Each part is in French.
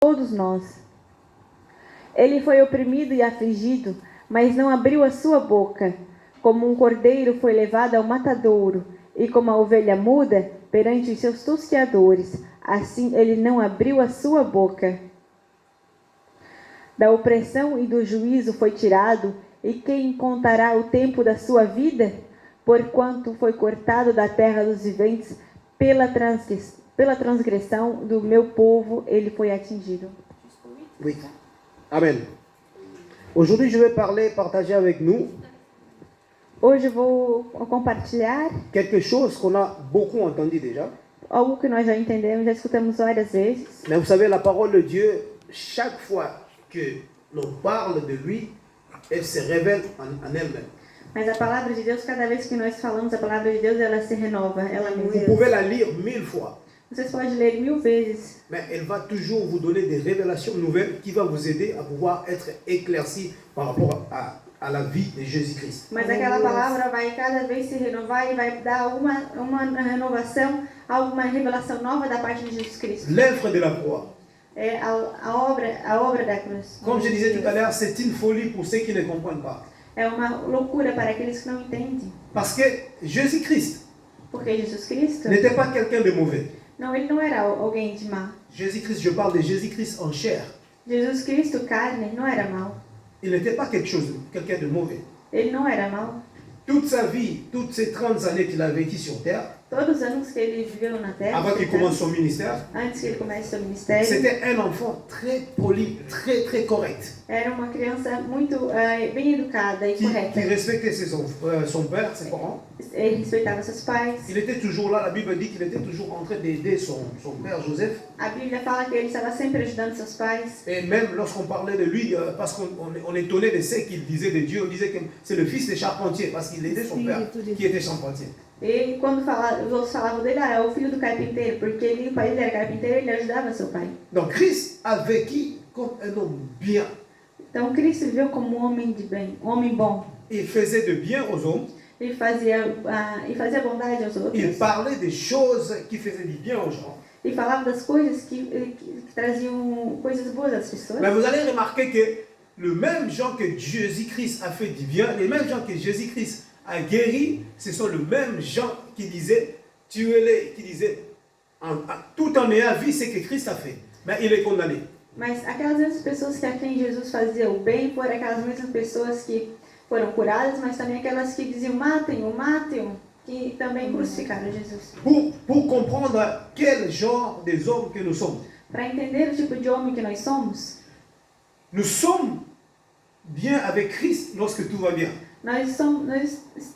todos nós. Ele foi oprimido e afligido, mas não abriu a sua boca. Como um cordeiro foi levado ao matadouro, e como a ovelha muda perante os seus tosqueadores, assim ele não abriu a sua boca. Da opressão e do juízo foi tirado, e quem contará o tempo da sua vida? Porquanto foi cortado da terra dos viventes, pela transgressão do meu povo ele foi atingido. Oui. Amen. Aujourd'hui, je vais partager avec nous Hoje eu vou compartilhar quelque chose qu'on a beaucoup entendu déjà. algo que nós já entendemos, já escutamos várias vezes. Mais vous savez, la parole de Dieu, chaque fois que l'on parle de lui, elle se révèle en elle-même. Mas a palavra de Deus, cada vez que nós falamos a palavra de Deus, ela se renova, ela Vous mesma. pouvez la lire 1000 fois, Vocês podem ler 1000 vezes, mais elle va toujours vous donner des révélations nouvelles qui vont vous aider à pouvoir être éclairci par rapport à la vie de Jésus-Christ. mas aquela palavra vai cada vez se renovar e vai dar uma renovação, alguma revelação nova da parte de Jesus Cristo. L'œuvre de la croix, É a obra da cruz. comme je disais tout à l'heure, c'est une folie pour ceux qui ne comprennent pas. É uma loucura para aqueles que não entendem. Parce que Jésus-Christ Porque Jesus Cristo, n'était pas quelqu'un de mauvais. não, ele não era alguém de má. Jésus-Christ, je parle de Jésus-Christ en chair. Jesus Cristo, carne, não era mau. Il n'était pas quelqu'un de mauvais. Ele não era mau. Toute sa vie, toutes ces 30 années qu'il a vécu sur terre, Todos os anos que ele viveu na Terra, avant qu'il commence son ministère, antes que ele comece seu ministério, c'était un enfant très poli, très très correct, era uma criança muito bem educada e qui correta. respectait son père, ses parents. Ele respeitava seus pais. Il était toujours là, la Bible dit qu'il était toujours en train d'aider son père Joseph. A Bíblia fala que ele estava sempre ajudando seus pais. Et même lorsqu'on parlait de lui, parce qu'on étonnait de ce qu'il disait de Dieu, on disait que c'est le fils des charpentiers, parce qu'il aidait son père qui était charpentier. E quando os outros falavam dele, é o filho do carpinteiro, porque o pai dele era carpinteiro e ele ajudava seu pai. Donc Christ a vécu comme un homme bien. Então Cristo viveu como um homem de bem, um homem bom. Il faisait de bien aux hommes. Ele fazia bondade aos outros. Il parlait des choses qui faisaient du bien aux gens. E falava das coisas que traziam coisas boas às pessoas. Mais vous allez remarquer que le même gens que Jésus-Christ a fait du bien, les mêmes gens que Jésus-Christ a guéri, ce sont les mêmes gens qui disaient, tuez-les, qui disaient, tout en ayant vu ce que Christ a fait. Mais il est condamné. Mas aquelas mesmas pessoas que a quem Jesus fazia o bem foram aquelas mesmas pessoas que foram curadas, mas também aquelas que diziam matem-o, matem-o, que também crucificaram Jesus. Pour comprendre quel genre des hommes que nous sommes. Para entender o tipo de homem que nós somos, Nous sommes bien avec Christ lorsque tout va bien.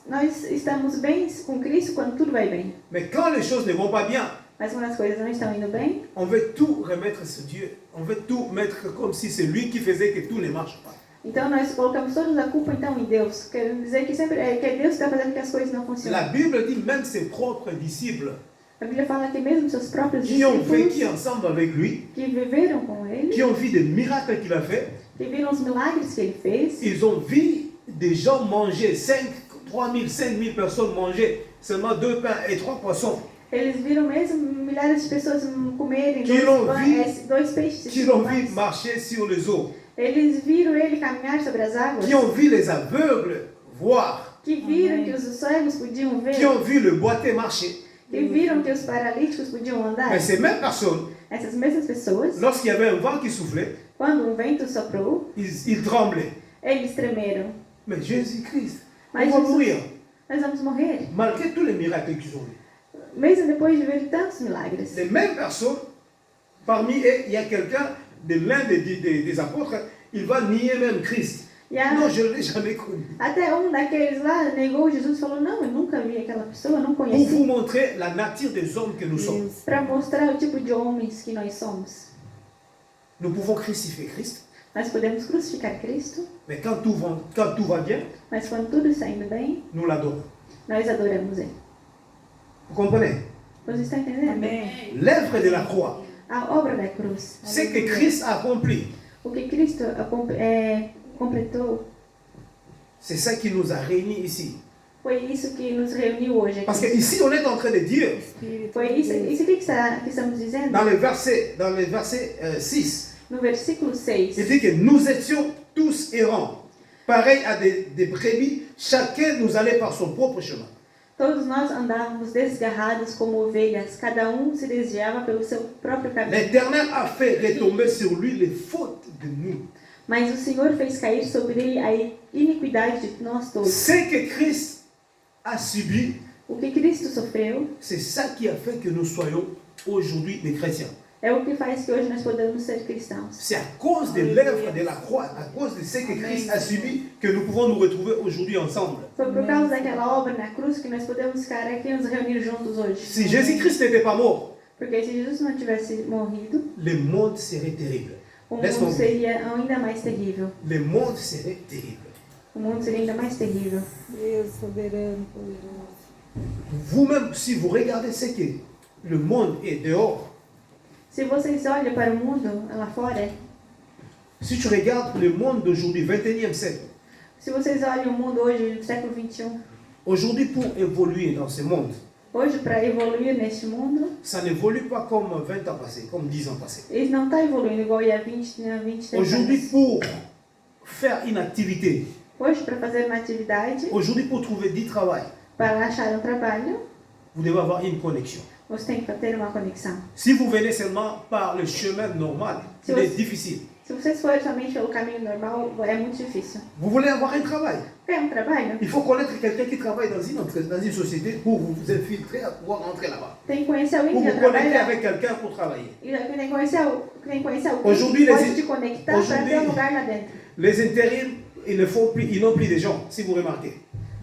nós estamos bem com Cristo quando tudo vai bem. Mais quand les choses ne vont pas bien, Mas quando as coisas não estão indo bem, on veut tout remettre sur Dieu. On veut tout mettre comme si c'est lui qui faisait que tout ne marche pas. então nós colocamos toda a culpa então em Deus. Quer dizer que sempre que é Deus que está fazendo que as coisas não funcionem. La Bible dit même ses propres disciples A Bíblia fala que mesmo seus próprios qui ont vécu discípulos ensemble avec lui, que viveram com ele, qui ont vu des miracles qu'il a fait, que viram os milagres que ele fez, ils ont vu des gens manger, 3 000, 5 000 personnes manger seulement 2 pains et 3 poissons, eles viram mesmo milhares de pessoas comerem Que l'ont dois peixes qui e l'ont vu pães. marcher sur les eaux, Eles viram ele caminhar sobre as águas, qui ont vu les aveugles voir, que viram que os cegos podiam ver, qui ont vu le boiteux marcher. que viram que os paralíticos podiam andar. Mais ces mêmes personnes, Essas mesmas pessoas, lorsqu'il y avait un vent qui soufflait, quando um vento soprou, ils tremblaient. eles tremeram. Mais Jésus-Christ, on Mas va mourir, nós vamos morrer. malgré tous les miracles qu'ils ont vus. Mesmo depois de ver tantos milagres. Les mêmes personnes, parmi eux, il y a quelqu'un de l'un des apôtres, il va nier même Christ. E a, Non, je ne l'ai jamais connu. até daqueles lá negou Jesus e falou, não, eu nunca vi aquela pessoa, eu não Pour vous conheci. montrer la nature des hommes que nous sommes. Para mostrar o tipo de homens que nós somos. Nous pouvons crucifier Christ, Nós podemos crucificar Cristo, mais quand tout va bien, mas quando tudo está indo bem, nous l'adorons. nós adoramos Ele. Vous comprenez? Você está entendendo? Amém. L'œuvre de la croix, A obra da cruz. ce que Christ a accompli, O que Cristo completou, c'est ça qui nous a réunis ici. foi isso que nos reuniu hoje Parce aqui. qu'ici, on est en train de dire, Foi isso que estamos dizendo? dans le verset 6, No versículo 6, il dit que nous étions tous errants, pareils à des brebis, chacun nous allait par son propre chemin. todos nós andávamos desgarrados como ovelhas, cada se desviava pelo seu próprio caminho. L'Éternel a fait retomber sur lui les fautes de nous. Mas o Senhor fez cair sobre ele a iniquidade de nós todos. Ce que Christ a subi, O que Cristo sofreu c'est ça qui a fait que nous soyons aujourd'hui des chrétiens. é o que faz que hoje nós podemos ser cristãos. C'est à cause de l'œuvre de la croix, à cause de ce que Christ a subi, que nous pouvons nous retrouver aujourd'hui ensemble. Foi por causa daquela obra na cruz que nós podemos ficar aqui e nos reunir juntos hoje. Si Jésus-Christ n'était pas mort, Porque se Jesus não tivesse morrido, le monde serait terrible. o Laisse-moi mundo vous dire. seria ainda mais terrível. Le monde serait terrible. O mundo seria ainda mais terrível. Deus soberano, poderoso. Vous-même, si vous regardez ce que le monde est dehors, Se vocês olham para o mundo lá fora, si tu regardes le monde d'aujourd'hui, 21e siècle, se vocês olham o mundo hoje, no século 21, aujourd'hui pour évoluer dans ce monde, hoje para evoluir neste mundo, ça n'évolue pas comme 20 ans passés, comme 10 ans passés. ele não está evoluindo igual ia 20, 30 Aujourd'hui anos. pour faire une activité, Hoje, para fazer uma atividade, aujourd'hui pour trouver du travail, para achar trabalho, vous devez avoir une connexion. você tem que ter uma conexão. Si vous venez seulement par le chemin normal, Si il vous- est difficile. Se vocês forem somente pelo caminho normal, é muito difícil. Vous voulez avoir un travail, Quer trabalho? il faut connaître quelqu'un qui travaille dans une société pour vous infiltrer à pouvoir rentrer là-bas. Tem que conhecer alguém Pour que vous já connecter trabalha. avec quelqu'un pour travailler. E tem que conhecer, tem que conhecer alguém Aujourd'hui, que les- pode te conectar para aujourd'hui- ter um lugar lá dentro. Les intérims, ils n'ont plus de gens, si vous remarquez.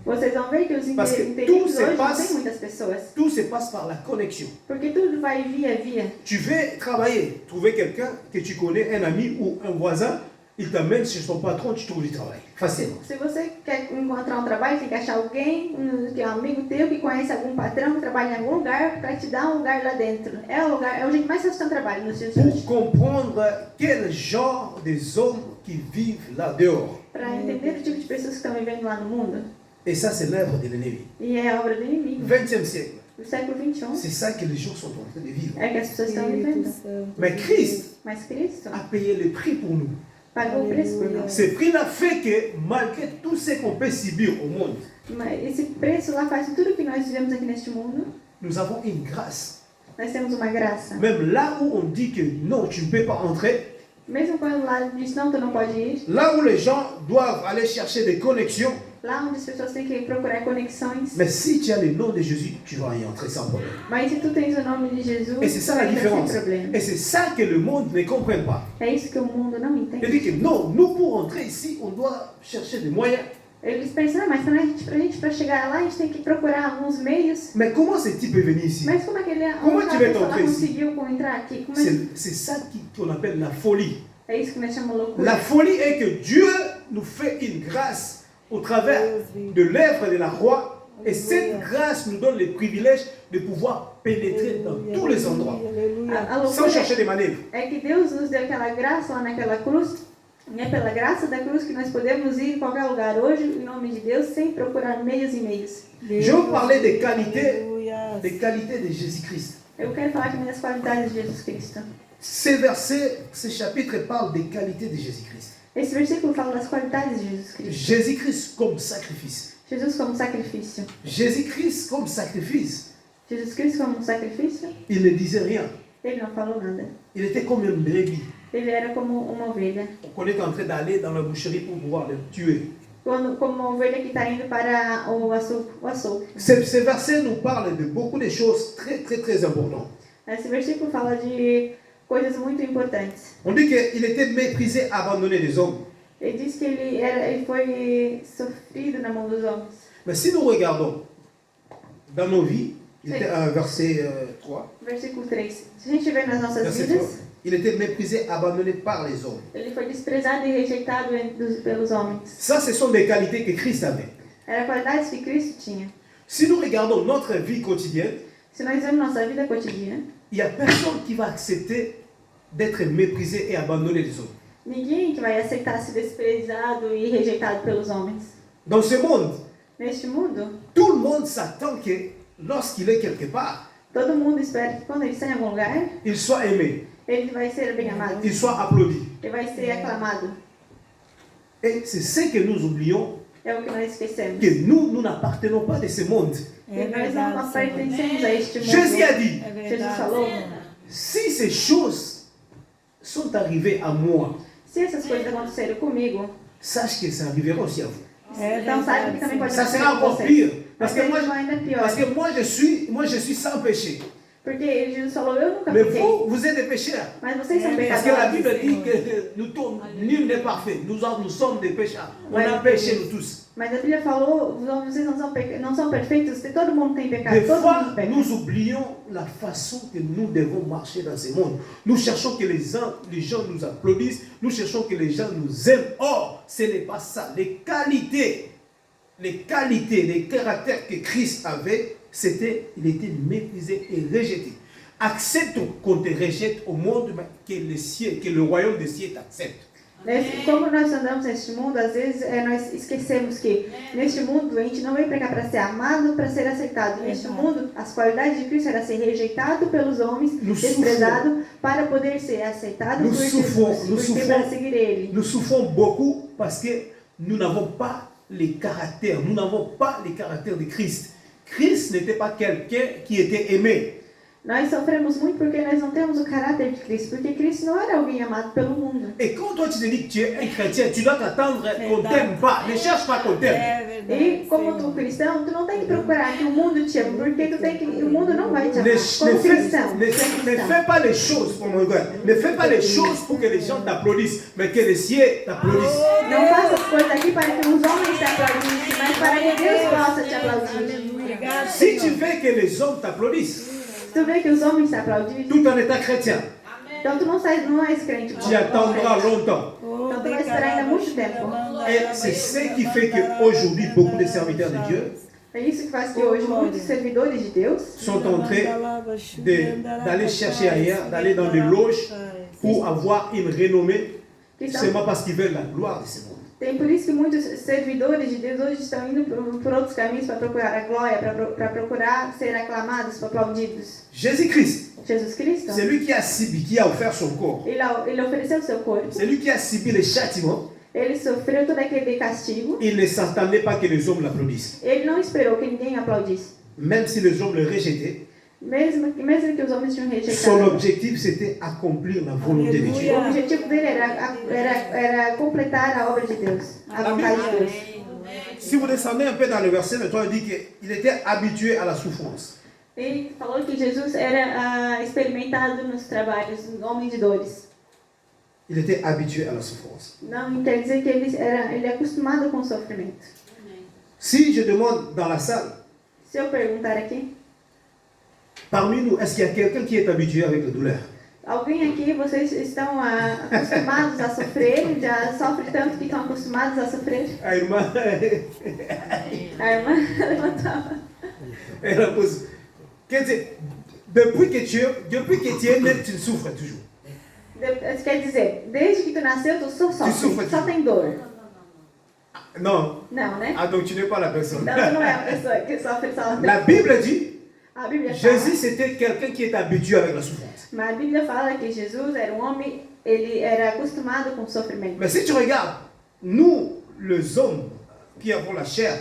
Vocês vão ver que os Parce que interinos tout se hoje não passe- tem muitas pessoas. Tout se passe par la connexion. Porque tudo vai via. Tu veux travailler, trouver quelqu'un que tu connais, un ami ou un voisin, il t'amène chez son patron, tu trouves du travail. Facilement. Se você quer encontrar um trabalho, tem que achar alguém, que é um amigo teu, que conhece algum patrão, que trabalha em algum lugar, para te dar um lugar lá dentro. É o jeito mais fácil de ter um trabalho nos dias de Pour hoje. comprendre quel genre des hommes qui vivent là dehors. Para entender o tipo de pessoas que estão vivendo lá no mundo. Et ça, c'est l'œuvre de l'ennemi. E é a obra do inimigo. 20e siècle. Do século 21 C'est ça que les gens sont en train de vivre. é que as pessoas estão Espírito vivendo. Santo. Mais Christ Mas Cristo a payé le prix pour nous. pagou o preço por nós. Ce prix-là fait que malgré tout ce qu'on peut subir au monde, Mas esse preço lá faz tudo que nós vivemos aqui neste mundo. nous avons une grâce. Nós temos uma graça. Même là où on dit que non, tu ne peux pas entrer, Mesmo quando lá diz não, tu não pode ir. là où les gens doivent aller chercher des connexions, Lá onde as pessoas têm que procurar conexões. mais si tu as le nom de Jésus, tu vas y entrer sans problème. Mas se tu tens o nome de Jesus, Et c'est ça tu la entra différence. sem problema. Et c'est ça que le monde ne comprend pas. É isso que o mundo não Il entende. dit que non, nous pour entrer ici, on doit chercher des moyens. Eles pensam, mas pra chegar lá, a gente tem que procurar alguns meios. Mais comment ce type est venu ici? Mas como é que ele, Como aquela tu vas pessoa lá entrer ici? conseguiu entrar aqui? Como é, C'est ça qu'on appelle la folie. é isso que nós chamamos loucura. La folie est que Dieu nous fait une grâce au travers de l'œuvre de la croix. Et cette grâce nous donne le privilège de pouvoir pénétrer dans tous les endroits, Aleluia. A sans loucura chercher des manœuvres. é que Deus nos deu aquela graça lá naquela cruz. E é pela graça da cruz que nós podemos ir em qualquer lugar hoje, em nome de Deus, sem procurar meios e meios. Je vais vous parler des qualités Aleluia. de Jésus-Christ. Eu quero falar também das qualidades de Jesus Cristo. Ces versets, ce chapitre parle des qualités de Jésus-Christ. Esse versículo fala das qualidades de Jesus Cristo. Jésus-Christ comme sacrifice. Jesus como sacrifício. Jésus-Christ comme sacrifice. Jesus Cristo como sacrifício, Il ne disait rien. ele não falou nada. Il était comme une brebis. Ele era como uma ovelha. On est en train d'aller dans la boucherie pour pouvoir le tuer. Como uma ovelha que está indo para o açougue. Ces versets nous parlent de beaucoup de choses très importantes. Esse versículo fala de coisas muito importantes. On dit qu'il était méprisé, abandonné des hommes. Ele diz que ele foi sofrido na mão dos homens. Mais si nous regardons dans nos vies, il était un verset 3. Versículo 3. Se a gente vê nas nossas Verset 3. vidas, Il était méprisé, abandonné par les hommes. ele foi desprezado e rejeitado pelos homens. Ça, ce sont des qualités que Christ avait. Era qualidades que Cristo tinha. Si nous regardons notre vie quotidienne, Se nós vemos nossa vida cotidiana, il n'y a personne qui va accepter d'être méprisé et abandonné des hommes. ninguém que vai aceitar ser desprezado e rejeitado pelos homens. Dans ce monde, Neste mundo, tout le monde s'attend que lorsqu'il est quelque part, todo mundo espera que quando ele está em algum lugar, il soit aimé. ele vai ser bem amado. il soit applaudi. Ele vai ser aclamado. Et c'est ce que nous oublions, É o que nós esquecemos. que nous n'appartenons pas de ce monde. É Que nós não verdade, pertencemos a este mundo. Jésus a dit, É Jesus verdade. falou, si ces choses sont arrivées à moi, se essas coisas aconteceram comigo, sache que ça arrivera aussi à vous. É então saiba que também pode Ça acontecer sera com encore vocês. pire. Parce Mas que, moi, eles vão ainda pior. parce que moi, je suis sans péché. Porque Jesus falou, eu nunca Mais pequei. vous êtes des pécheurs. Mas vocês são Parce que la pecadores. Bible dit que nul n'est parfait. Nous sommes des pécheurs. On a péché, nous tous. Mas a Bíblia falou, vocês não são perfeitos, todo mundo tem pecado, Des todo fois, mundo peca. nous oublions la façon que nous devons marcher dans ce monde. Nous cherchons que les gens nous applaudissent. Nous cherchons que les gens nous aiment. Or, ce n'est pas ça. Les qualités, les caractères que Christ avait, il était méprisé et rejeté. Accepte qu'on te rejette au monde, mais que le royaume des cieux t'accepte. Como nós andamos neste mundo, às vezes nós esquecemos que neste mundo a gente não veio para cá para ser amado, para ser aceitado. Neste mundo, as qualidades de Cristo era ser rejeitado pelos homens, desprezado, para poder ser aceitado por Jesus, porque para seguir Ele. Nous souffrons beaucoup parce que nous n'avons pas les caractères, nous n'avons pas les caractères de Christ. Christ n'était pas quelqu'un qui était aimé. Nós sofremos muito porque nós não temos o caráter de Cristo, porque Cristo não era alguém amado pelo mundo. Et quand toi tu te dis que tu es un chrétien, tu dois t'attendre qu'on t'aime pas. Ne cherche pas qu'on t'aime. É verdade. E como tu cristão, tu não tem que procurar que o mundo te ame, porque o mundo não vai te amar. Como cristão, Ne fais pas les choses pour mon gars. Ne fais pas les choses pour que les gens t'applaudissent, mais que les cieux t'applaudissent. não faça as coisas aqui para que os homens te aplaudissem, mas para que Deus possa te aplaudir. Obrigado, Si tu Senhor. veux que les hommes t'applaudissent, Se tu vê que os homens te aplaudissem, tout en étant chrétien, então tu não és crente. tu attendras longtemps. Então tu vai esperar ainda muito tempo. Et c'est ce qui fait qu'aujourd'hui, beaucoup de serviteurs de Dieu É isso que faz que hoje muitos servidores de Deus sont en train d'aller chercher ailleurs, d'aller dans des loges pour avoir une renommée, que estão, seulement parce qu'ils veulent la gloire de ce monde. tem por isso que muitos servidores de Deus hoje estão indo por outros caminhos para procurar a glória, para procurar ser aclamados, aplaudidos. Jésus-Christ, Jesus Cristo, c'est lui qui a subi, qui a offert son corps. ele ofereceu o seu corpo, C'est lui qui a subi les châtiments. ele sofreu todo aquele castigo, Il ne s'attendait pas que les hommes l'applaudissent. ele não esperou que ninguém aplaudisse. Même si les hommes le rejetaient, Mesmo que os homens tinham son rejeitado. objectif c'était accomplir la volonté de Dieu. O objetivo dele era completar a obra de Deus, a vontade de Deus. Si vous descendez un peu dans le verset, le 3 dit qu'il était habitué à la souffrance. Ele falou que Jesus era experimentado nos trabalhos, homem de dores. Il était habitué à la souffrance. Não quer dizer que ele é acostumado com o sofrimento. Si je demande dans la salle, Se eu perguntar aqui, parmi nous, est-ce qu'il y a quelqu'un qui est habitué avec la douleur? alguém aqui, vocês estão acostumados a sofrer? Já sofrem tanto que estão acostumados a sofrer? A irmã, A irmã levantava. elle pose. Quer dizer, depuis que tu es né, tu souffres toujours. Quer dizer, desde que tu nasceu, tu só sofre, só tem dor. Non. Não, né? Ah, donc tu n'es pas la personne. Então tu não é a pessoa que sofre só. La Bible dit, A Bíblia Jésus fala, c'était quelqu'un qui est habitué avec la souffrance. mas a Bíblia fala que Jesus era um homem, ele era acostumado com o sofrimento. Mais si tu regardes, nous, les hommes qui avons la chair,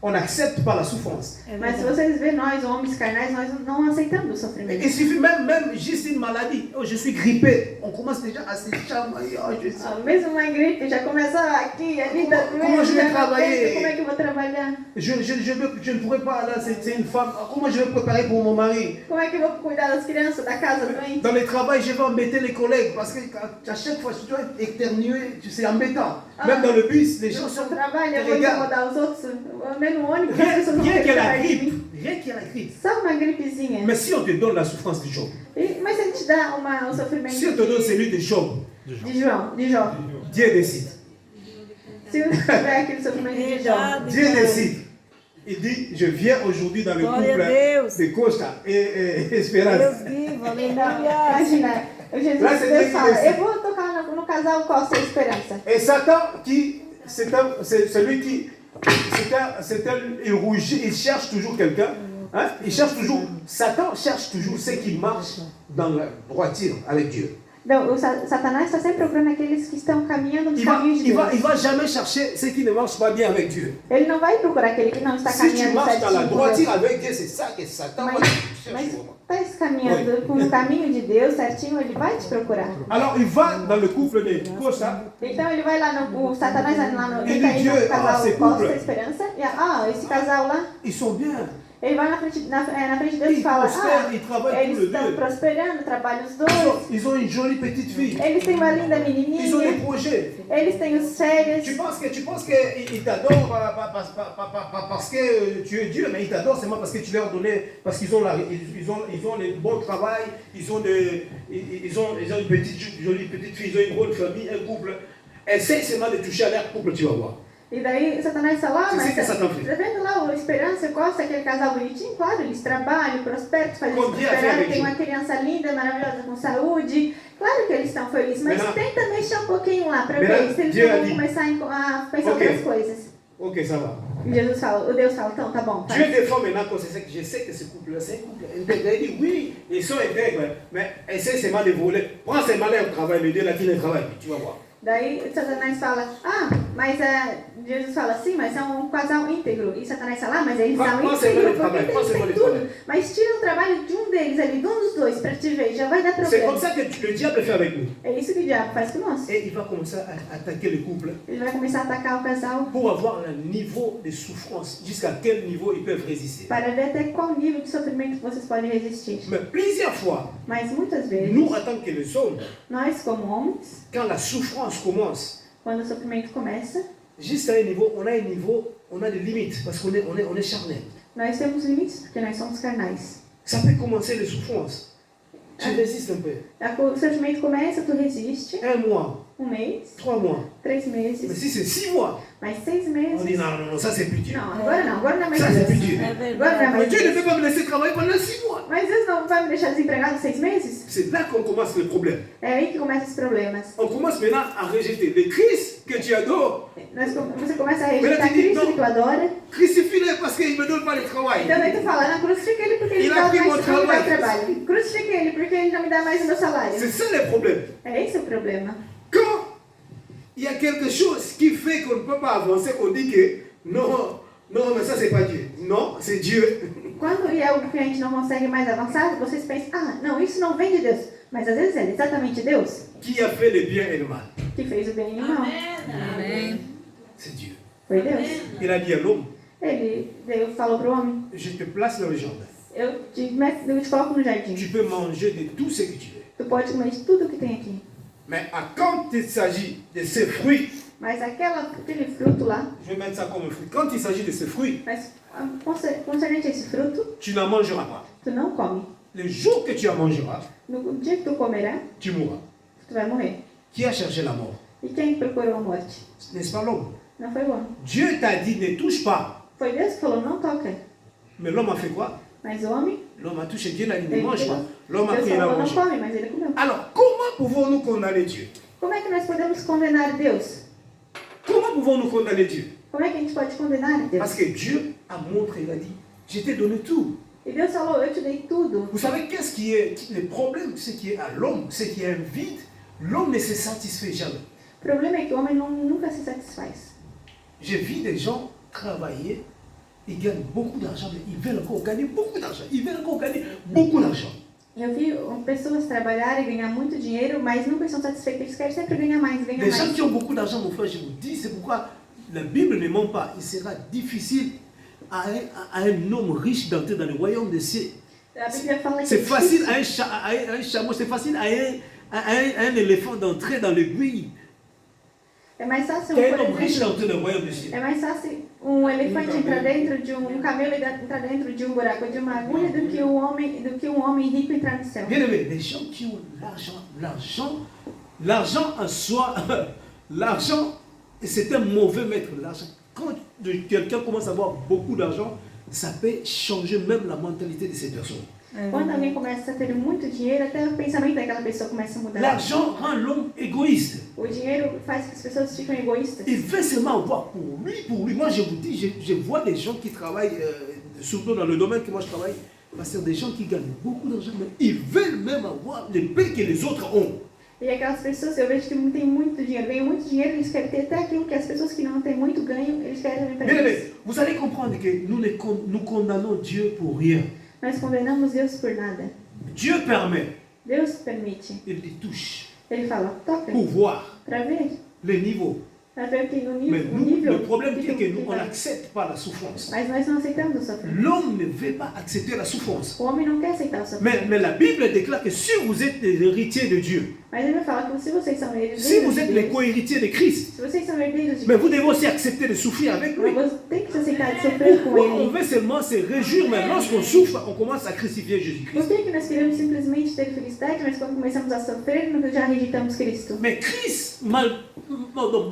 on n'accepte pas la souffrance. Mas se vocês verem, nós, homens carnais, nós não aceitamos o sofrimento. Il suffit même juste une maladie. Oh, je suis grippé. On commence déjà à se chamailler. Oh, je suis... Mesmo uma gripe, já começou aqui, ali, tá doendo. Como je vais já não travailler? sei como é que eu vou trabalhar? Je ne pourrais pas, là, c'est une femme. Comment je vais préparer pour mon mari? Como é que eu vou cuidar das crianças, da casa doente? Dans le travail, je vais embêter les collègues parce que à chaque fois, tu dois éternuer, c'est embêtant. Même dans le bus, les gens No sont... trabalho, eu te vou regardent. incomodar os outros. Eu andei no ônibus, as pessoas vão Rien querer que la falar de grippe. mim. Rien que la grippe. Só uma gripezinha. Mais si on te donne la souffrance de Job, Mas se ele te dá o sofrimento si on te donne celui de Job, de Jó, Dieu décide. se tiver aquele sofrimento de Jó, Dieu décide. Il dit, je viens aujourd'hui dans le Glória a couple Deus. de Costa et Espérance. Deus vivo, aleluia. imagina, Jesus, Lá você tem Deus que fala, descer. eu vou tocar no casal Costa e Esperança. Et Satan, c'est celui qui, il rougit, il cherche toujours quelqu'un. Hein? Il cherche toujours, Satan cherche toujours ceux qui marchent dans la droiture avec Dieu. Então, o Satanás está sempre procurando aqueles que estão caminhando nos caminhos de Il Deus. va jamais chercher ceux qui ne marchent pas bien avec Dieu. Ele não vai procurar aquele que não está Si tu caminhando marches dans la certinho com Deus. droiture avec Dieu, c'est ça que Satan va Mas chercher. está caminhando com o caminho de Deus certinho, ele vai te procurar. Alors il va dans le couple de Costa. Então ele vai lá no... O Satanás vai lá no... Ele Ele tá aí diz, no casal c'est Costa couple. Esperança. E, esse casal lá, Ils sont bien. ele vai na frente de Deus e Ils fala, prospèrent, ils travaillent tous eles les estão deux. prosperando, trabalham os dois. Ils ont une jolie petite fille. Eles têm uma linda Ils ont des menininha. projets. Eles têm os férias. Tu penses qu'ils t'adorent parce que tu es Dieu, mais ils t'adorent seulement parce que tu leur donnais, parce qu'ils ont les bons travail, ils ont une petite, jolie petite fille, ils ont une bonne famille, un couple. Essaye seulement de toucher à leur couple, tu vas voir. E daí Satanás fala, Você mas sei que Satã fez. tá vendo lá o Esperança, Costa, aquele casal bonitinho? Claro, eles trabalham, prosperam, fazem Bom dia, prosperar, Fred. tem uma criança linda, maravilhosa, com saúde. Claro que eles estão felizes, mas Melhor- tenta mexer um pouquinho lá para Melhor ver se eles dia não vão ali. começar a pensar Ok. outras coisas. Ok, ça va. E Jesus fala, o Deus fala, então tá bom, Dieu faz. défend maintenant que je sais que ce couple-là, c'est un couple intègre. Il dit oui, ils sont intègres, mais essaie seulement de voler. Prends seulement leur travail, le Dieu là qui ne travaille plus, tu vas voir. Daí Satanás fala, mas Jesus fala assim, mas é um casal íntegro. E Satanás fala, mas eles são Qual semana íntegros de trabalho? porque Qual eles semana têm de tudo. trabalho? Mas tira o trabalho de um deles ali, de um dos dois, para te ver, já vai dar C'est comme problema. ça que le diable fait avec nous. É isso que o diabo faz conosco. Et il va commencer à attaquer le couple Ele vai começar a atacar o casal pour avoir un niveau de souffrance. Jusqu'à quel niveau ils peuvent résister. para ver até qual nível de sofrimento vocês podem resistir. Mais plusieurs fois, Mas muitas vezes, nous en tant que les hommes, nós como homens, quand la souffrance commence, quando o sofrimento começa, juste à un niveau, on a des limites parce qu'on est charnel. nós temos limites, porque nós somos carnais. Ça peut commencer les souffrances. Tu résistes un peu. O sofrimento começa, tu resiste, 1 mois, mês, 3 mois. 3 Mais meses, si c'est 6 mois, mais 6 on dit meses. non, ça c'est plus dur. Não, agora não é mais Ça c'est plus Deus. dur. É Agora não é verdade. mais Dieu ne Deus. peut pas me laisser travailler pendant 6 mois. Mas Deus não vai me deixar desempregado 6 meses? C'est là qu'on commence le problème. É aí que começam os problemas. On commence maintenant à rejeter le Christ que tu adores. Você começa a rejeitar Cristo que tu adora. Crucifie-le parce qu'il ne me donne pas le travail. Então daí tu fala, não, crucifica ele porque ele Ele não dá abriu mais outro não me dá trabalho. trabalho. Crucifica ele porque ele não me dá mais o meu salário. C'est ça le problème. É esse o problema. Quand il y a quelque chose qui fait qu'on ne peut pas avancer, qu'on dit que non, mais ça c'est pas Dieu. Non, c'est Dieu. Quando é algo que a gente não consegue mais avançar, vocês pensam, não, isso não vem de Deus. Mas às vezes é exatamente Deus Qui a fait le bien et le mal? que fez o bem e o mal. Amém. C'est Dieu. Foi Deus. Il a dit à l'homme, Deus falou pro homem, je te place dans le jardin. eu te coloco no jardim. Tu peux manger de tout ce que tu veux. Tu pode comer de tudo que tem aqui. Mais quand il s'agit de ces fruits, Mas aquele fruto lá, je vais mettre ça comme un fruit. Quand il s'agit de ces fruits, mas concernente a esse fruto, tu n'en mangeras pas. tu não come. Le jour que tu en mangeras, No dia que tu comerá, tu mourras. tu vai morrer. Qui a cherché la mort? E quem procurou a morte? N'est-ce pas l'homme? Não foi o homem. Dieu t'a dit ne touche pas. Foi Deus que falou, não toca. Mais l'homme a fait quoi? Mas o homem, L'homme a touché Dieu, là, il ne ele mange pas. L'homme a Deus pris et il a falou, não mangé. come, mas ele comeu. Alors, comment pouvons-nous condamner Dieu? Como é que nós podemos condenar Deus? Comment pouvons-nous condamner Dieu? Como é que a gente pode condenar Deus? Parce que Dieu a montré, il a dit, je t'ai donné tout. E Deus falou, eu te dei tudo. Vous savez qu'est-ce qui est le problème? Ce qui est à l'homme, c'est qu'il y a un vide. L'homme ne se satisfait jamais. O problema é que o homem nunca se satisfaz. J'ai vu des gens travailler, ils gagnent beaucoup d'argent, mais ils veulent encore gagner beaucoup d'argent. Ils veulent encore gagner beaucoup d'argent. Eu vi pessoas trabalharem e ganhar muito dinheiro, mas nunca estão satisfeitas. Eles querem sempre ganhar mais, ganhar Les gens mais. qui ont beaucoup d'argent, mon frère, je vous dis, c'est pourquoi la Bible ne ment pas. Il sera difficile à un homme riche d'entrer dans le royaume des cieux. A Bíblia fala que C'est facile à un chameau, c'est facile à un éléphant d'entrer dans l'aiguille. é mais fácil, Qu'un por homme riche exemplo, d'entrer dans le royaume des cieux. é mais fácil elefante entrar dentro de um camelo entrar dentro de buraco de uma agulha do que um homem rico entrar no céu. Bien aimé, les gens qui ont l'argent en soi, l'argent, c'est un mauvais maître. L'argent, quand quelqu'un commence à avoir beaucoup d'argent, ça peut changer même la mentalité de ces personnes. Quando alguém começa a ter muito dinheiro, até o pensamento daquela pessoa começa a mudar. L'argent rend l'homme égoïste. O dinheiro faz que as pessoas ficam egoístas. Il veut seulement avoir pour lui. Moi, je vous dis, je vois des gens qui travaillent, surtout dans le domaine que moi je travaille, parce que des gens qui gagnent beaucoup d'argent, mais ils veulent même avoir les paix que les autres ont. E aquelas pessoas, eu vejo que não tem muito dinheiro, ganham muito dinheiro, eles querem ter até aquilo que as pessoas que não têm muito ganham, eles querem também para Bien eles. aimé, vous allez comprendre que nous condamnons Dieu pour rien. Nós condenamos Deus por nada. Dieu permet, Deus permite. il les touche Ele fala, toca, pour voir para ver. les niveaux. Para ver que no Mais nível, nous, le problème que est que nous, que on vai. n'accepte pas la souffrance. Mas nós não aceitamos o sofrimento. L'homme ne veut pas accepter la souffrance. O homem não quer aceitar o sofrimento. Mais la Bible déclare que si vous êtes des héritiers de Dieu, Mas ele vai falar que se vocês são herdeiros si vous de êtes les Deus, co-héritiers de Christ, se vocês são herdeiros de mais vous Cristo, devez aussi accepter de souffrir avec lui. você tem que se aceitar de sofrer com Pourquoi on ele. veut seulement se réjouir, mais lorsqu'on souffre, on commence à crucifier Por Jésus-Christ. que nós queremos simplesmente ter felicidade, mas quando começamos a sofrer, nós já rejeitamos Cristo? Mais Christ,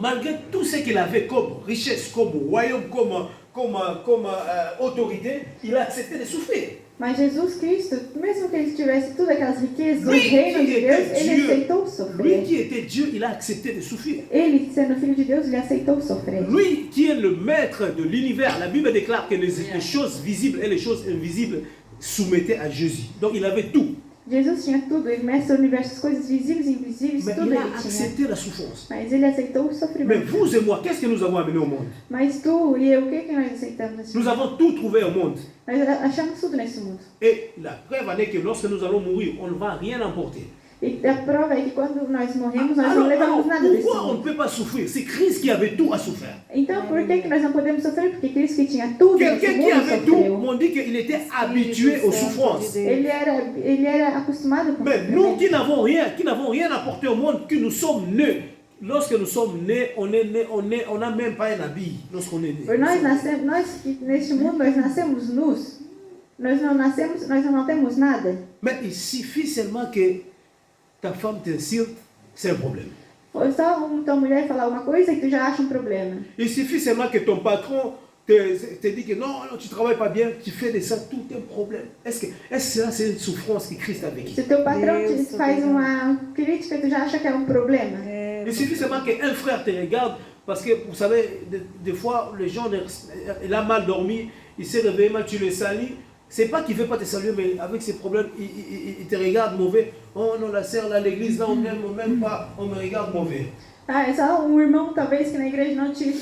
malgré tout ce qu'il avait comme richesse, comme royaume, comme autorité, il a accepté de souffrir. Mas Jesus Cristo, mesmo que ele tivesse todas aquelas riquezas, o Lui reino qui de était Deus, ele Dieu, aceitou lui sofrer. qui était Dieu, il a accepté de souffrir. Ele, sendo filho de Deus, ele aceitou sofrer. Lui qui est le maître de l'univers, la Bible déclare que les choses visibles et les choses invisibles soumettaient à Jésus. Donc il avait tout. Jesus tinha tudo, ele mestre o universo, as coisas visíveis e invisíveis, Mais tudo il ele a tinha. accepté la souffrance. Mas ele aceitou o Mais sofrimento. vous et moi, qu'est-ce que nous avons amené au monde? Mas tu e eu, o que nós aceitamos nesse Nous mundo? avons tout trouvé au monde. Nós achamos tudo nesse mundo. Et la preuve en est que lorsque nous allons mourir, on ne va rien emporter. E a prova é que quando nós morremos, nós não Alors, levamos nada desse pourquoi on ne mundo. peut pas souffrir? C'est Christ qui avait tout à souffrir. Então, por que nós não podemos sofrer? Porque Cristo que tinha tudo nesse Quelqu'un qui mundo avait tout, sofreu. m'ont dit qu'il était habitué aux souffrances. Ele era acostumado com o Mais nous sofrimento. qui n'avons rien apporté au monde, que nous sommes nés. Lorsque nous sommes nés, on n'a même pas un habit lorsqu'on est né. Por nós que neste mundo nós nascemos nus. Nós não temos nada. Mais il suffit seulement que ta femme t'insulte, c'est un problème. Foi só tua mulher falar uma coisa e tu já acha um problema. Il suffit seulement que ton patron te dit que non, tu travailles pas bien, tu fais de ça tout un problème. Est-ce que ça c'est une souffrance que Christ a vécue? Se teu patrão Deus, te faz uma crítica, tu já acha que é um problema. Il suffit seulement qu'un frère te regarde, parce que vous savez, des fois, les gens, il a mal dormi, il s'est réveillé mal, tu le salis. C'est pas qu'il ne veut pas te saluer, mais avec ses problèmes, il te regarde mauvais. Oh non, la sœur, là, l'église, là, on m'aime pas, on me regarde mauvais. Ah, é só um irmão, talvez, que na igreja não te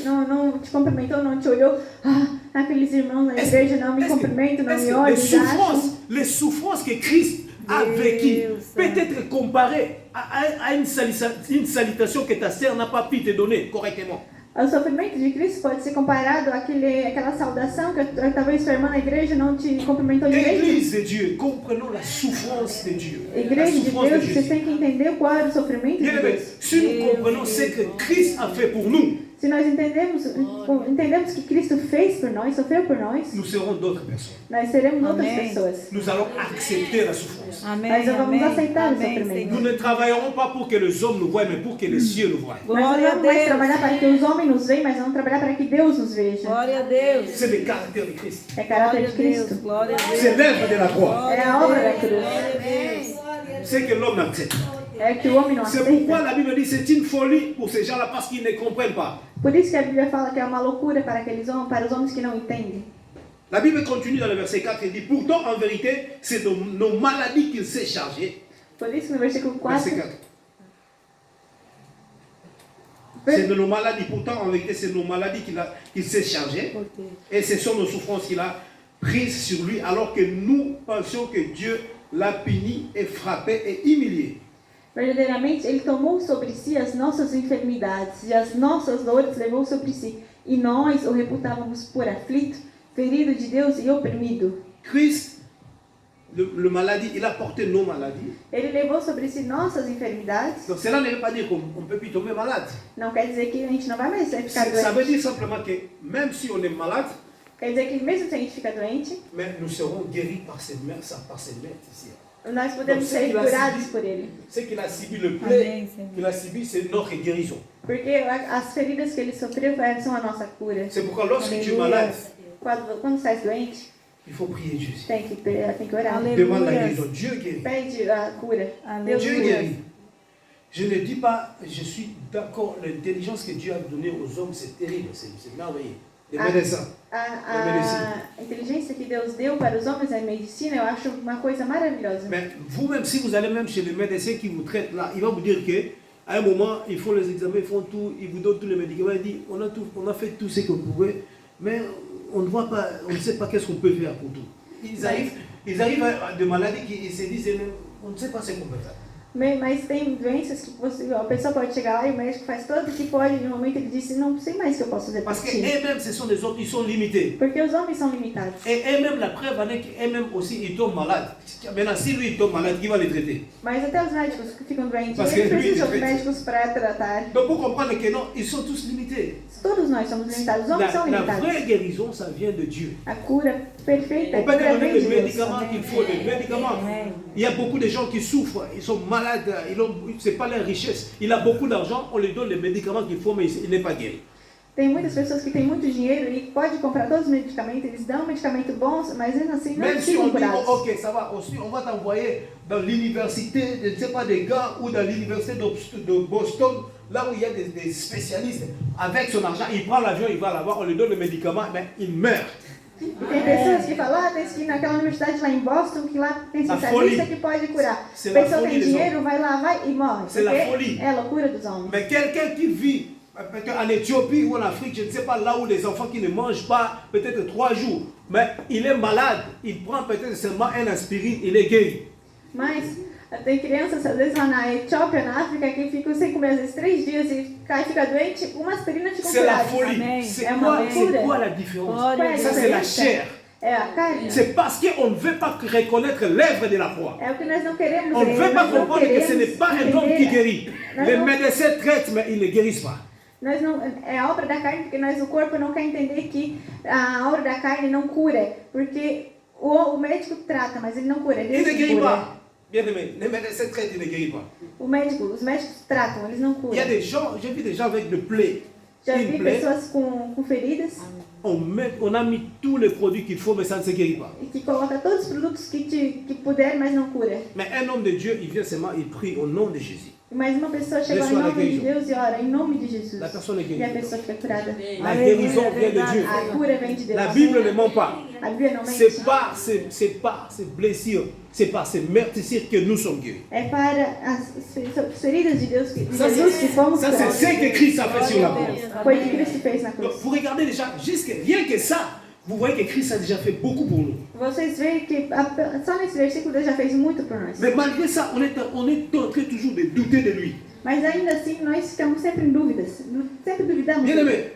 cumprimentou, não te olhou. Ah, aqueles irmãos na igreja não me cumprimentam, não me olham, já acham. Les souffrances que Christ a vécues peut être comparées à une salutation que ta sœur n'a pas pu te donner correctement. O sofrimento de Cristo pode ser comparado àquela saudação que talvez sua irmã na igreja não te cumprimentou direito. Église de Dieu, comprenons la souffrance de Dieu. La Igreja de souffrance de Deus, vocês Jésus. têm que entender qual era o sofrimento de Bien aimé, Deus. si nous comprenons ce que Christ a fait pour nous, Se nós entendemos que Cristo fez por nós, sofreu por nós, nous serons d'autres personnes. nós seremos outras Amém. pessoas. Nous allons accepter la souffrance. Amém, Mas vamos amém, aceitar o amém, sofrimento. Nous Senhor. ne travaillerons pas pour que les hommes nous voient, mais pour que les cieux nous voient. Nós não Glória a vamos mais Deus. trabalhar para que os homens nos vejam, mas vamos trabalhar para que Deus nos veja. Glória a Deus. C'est le caractère de Christ. É caráter Glória de a Deus. Cristo. Glória a Deus. C'est l'œuvre de la croix. É a obra da cruz. Glória a Deus. C'est que l'homme n'accepte. É que o homem não C'est pourquoi aceita. la Bible dit que c'est une folie pour ces gens-là parce qu'ils ne comprennent pas. Por isso que a Bíblia fala que é uma loucura para aqueles homens, para os homens que não entendem. La Bible continue dans le verset 4 et dit pourtant en vérité c'est de nos maladies qu'il s'est chargé. Por isso no versículo 4, Verset 4. C'est de nos maladies. Pourtant en vérité c'est de nos maladies qu'il s'est chargé. Et ce sont nos souffrances qu'il a prises sur lui alors que nous pensions que Dieu l'a puni et frappé et humilié. verdadeiramente ele tomou sobre si as nossas enfermidades e as nossas dores levou sobre si, e nós o reputávamos por aflito, ferido de Deus e oprimido. Christ, le maladie, il a porté nos maladies. Ele levou sobre si nossas enfermidades. Donc cela ne veut pas dire qu'on ne peut plus tomber malade. Não quer dizer que a gente não vai mais ficar Ça veut doente. dire simplement que même si on est malade, Quer dizer que mesmo se a gente fica doente, mais nous serons guéris par ses mains ici. nós podemos ser curados por ele. Ce qu'il a subi, le plaie Amém, Senhor. qu'il a subi, c'est notre guérison. Porque as feridas que ele sofreu são a nossa cura. C'est pourquoi lorsque tu es malade, Quando estás doente, il faut prier Jésus. tem que orar. Aleluia. Demande la guérison. Dieu guérit. Pede a cura. Aleluia. Deus Dieu cura. guérit. Je ne dis pas, je suis d'accord, l'intelligence que Dieu a donnée aux hommes, c'est terrible, c'est merveilleux. les médecins. A inteligência que Deus deu para os homens, a medicina, eu acho uma coisa maravilhosa. Mais vous-même, si vous allez même chez le médecin qui vous traite là, il va vous dire qu'à un moment, ils font les examens, ils font tout, ils vous donnent tous les médicaments, il dit, on a fait tout ce que vous pouvez, mais on ne voit pas, on ne sait pas qu'est-ce qu'on peut faire pour tout. Ils arrivent à des maladies qui se disent, on ne sait pas ce qu'on peut faire. Mas tem doenças que a pessoa pode chegar lá e o médico faz todo o que pode, e no momento ele diz, não sei mais o que eu posso fazer por Parce ti. qu'eux-mêmes, ce sont des autres, ils sont limités. Porque os homens são limitados. Et eux-mêmes, la preuve en est qu'eux-mêmes aussi, ils tombent malades. Maintenant, si lui, il tombe malade, qui va les traiter? Mas até os médicos que ficam doentes, Parce eles que lui, precisam de ele- médicos para tratar. Donc, pour comprendre que non, ils sont tous limités. Todos nós somos limitados, os homens são La limitados. vraie guérison, ça vient de Dieu. A cura perfeita, a On peut te cura donner vem les de Deus. médicaments qu'il faut, les médicaments. Il y a beaucoup de gens qui souffrent, ils sont malades, c'est pas leur richesse. Il a beaucoup d'argent, on lui donne les médicaments qu'il faut, mais il n'est pas guéri. Tem muitas pessoas que têm muito dinheiro e pode comprar todos os medicamentos, eles dão medicamento bons, mas ainda assim não Même si on ficam dit, curados. oh, ok, ça va, aussi, on va t'envoyer dans l'université, je ne sais pas, des gars, ou dans l'université de Boston, là où il y a des spécialistes. Avec son argent, il prend l'avion, il va là-bas, on lui donne le médicament, mais il meurt. E tem pessoas que falam, tem que ir naquela universidade lá em Boston, que lá tem La especialista folie. que pode curar. C'est A la pessoa folie tem des dinheiro, vai lá, vai e morre. C'est la Porque folie. é a loucura dos homens. Mais quelqu'un qui vit peut-être en Éthiopie ou en Afrique, je ne sais pas, là où les enfants qui ne mangent pas peut-être 3 jours, mais il est malade, il prend peut-être seulement un aspirine, il est guéri. Mas tem crianças, às vezes lá na Etiópia, na África, que ficam sem comer às vezes 3 dias e cai, fica doente, uma aspirina fica C'est la curada. folie. Amen. C'est É quoi, uma c'est loucura. quoi la différence? Glória Qual é a Ça, c'est la diferença? chair. É a carne. C'est parce qu'on ne veut pas reconnaître l'œuvre de la croix. É o que nós não queremos On ne ver, veut pas nós não comprendre que ce n'est queremos pas un homme qui entender. guérit. Nós Les não- médecins traitent, mais ils ne guérissent pas. Nós não, é a obra da carne, porque o corpo não quer entender que a obra da carne não cura, porque o médico trata, mas ele não cura, é Il Deus ne que guérit cura. pas. Bien aimé, les médecins traitent, ils ne guérissent pas. Os médicos tratam, eles não Il y a curam. des gens, j'ai vu des gens avec des plaies. Já Une vi plaie, pessoas com feridas on a mis tous les produits qu'il faut, mais ça ne se guérit pas. e que colocam todos os produtos que puder, mas não cura. Mais un homme de Dieu, il vient seulement, il prie au nom de Jésus. Mas uma pessoa chega lá em Reçoit la nome de guérison. Deus e ora em nome de Jesus. La personne est E a guérie. pessoa fica curada. La Alléluia, guérison vient de verdade. Dieu. A cura vem de Deus. La Bible ne ment pas. A Bíblia não mente. C'est pas ces blessures, c'est par ces meurtrissures que nous sommes guéris. É para as feridas de Deus, de Ça, Jesus que fomos c'est curados. ce que Christ a fait sur la croix. Foi o que Cristo fez na cruz. Donc, vous regardez déjà, rien que ça, vous voyez que Christ a déjà fait beaucoup pour nous. Vocês veem que só nesse versículo Deus já fez muito por nós. Mais malgré ça, on est en train toujours de douter de lui. Mas ainda assim nós ficamos sempre em dúvidas. Sempre duvidamos. Bien aimé,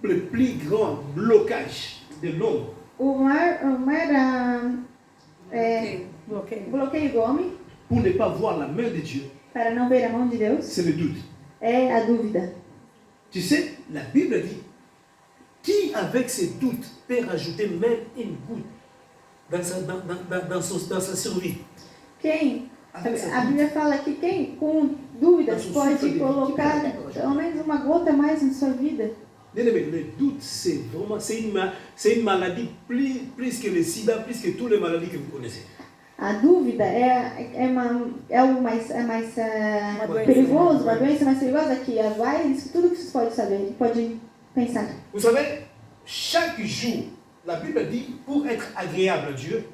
le plus grand blocage de l'homme, O maior Bloqueio. bloqueio do homem pour ne pas voir la main de Dieu, para não ver a mão de Deus c'est le doute. é a dúvida. Tu sais, la Bible dit, qui avec ses doutes peut rajouter même une goutte dans sa survie? Quem? A Bíblia fala que quem com dúvidas pode colocar pelo menos uma gota mais na sua vida. Bien aimé, le doute, c'est vraiment, c'est une maladie plus que le sida, plus que toutes les maladies que vous connaissez. A dúvida é o mais perigoso, uma doença mais perigosa que as AIDS, tudo que vocês podem saber, podem pensar. Vous savez, chaque jour, la Bible dit, pour être agréable à Dieu,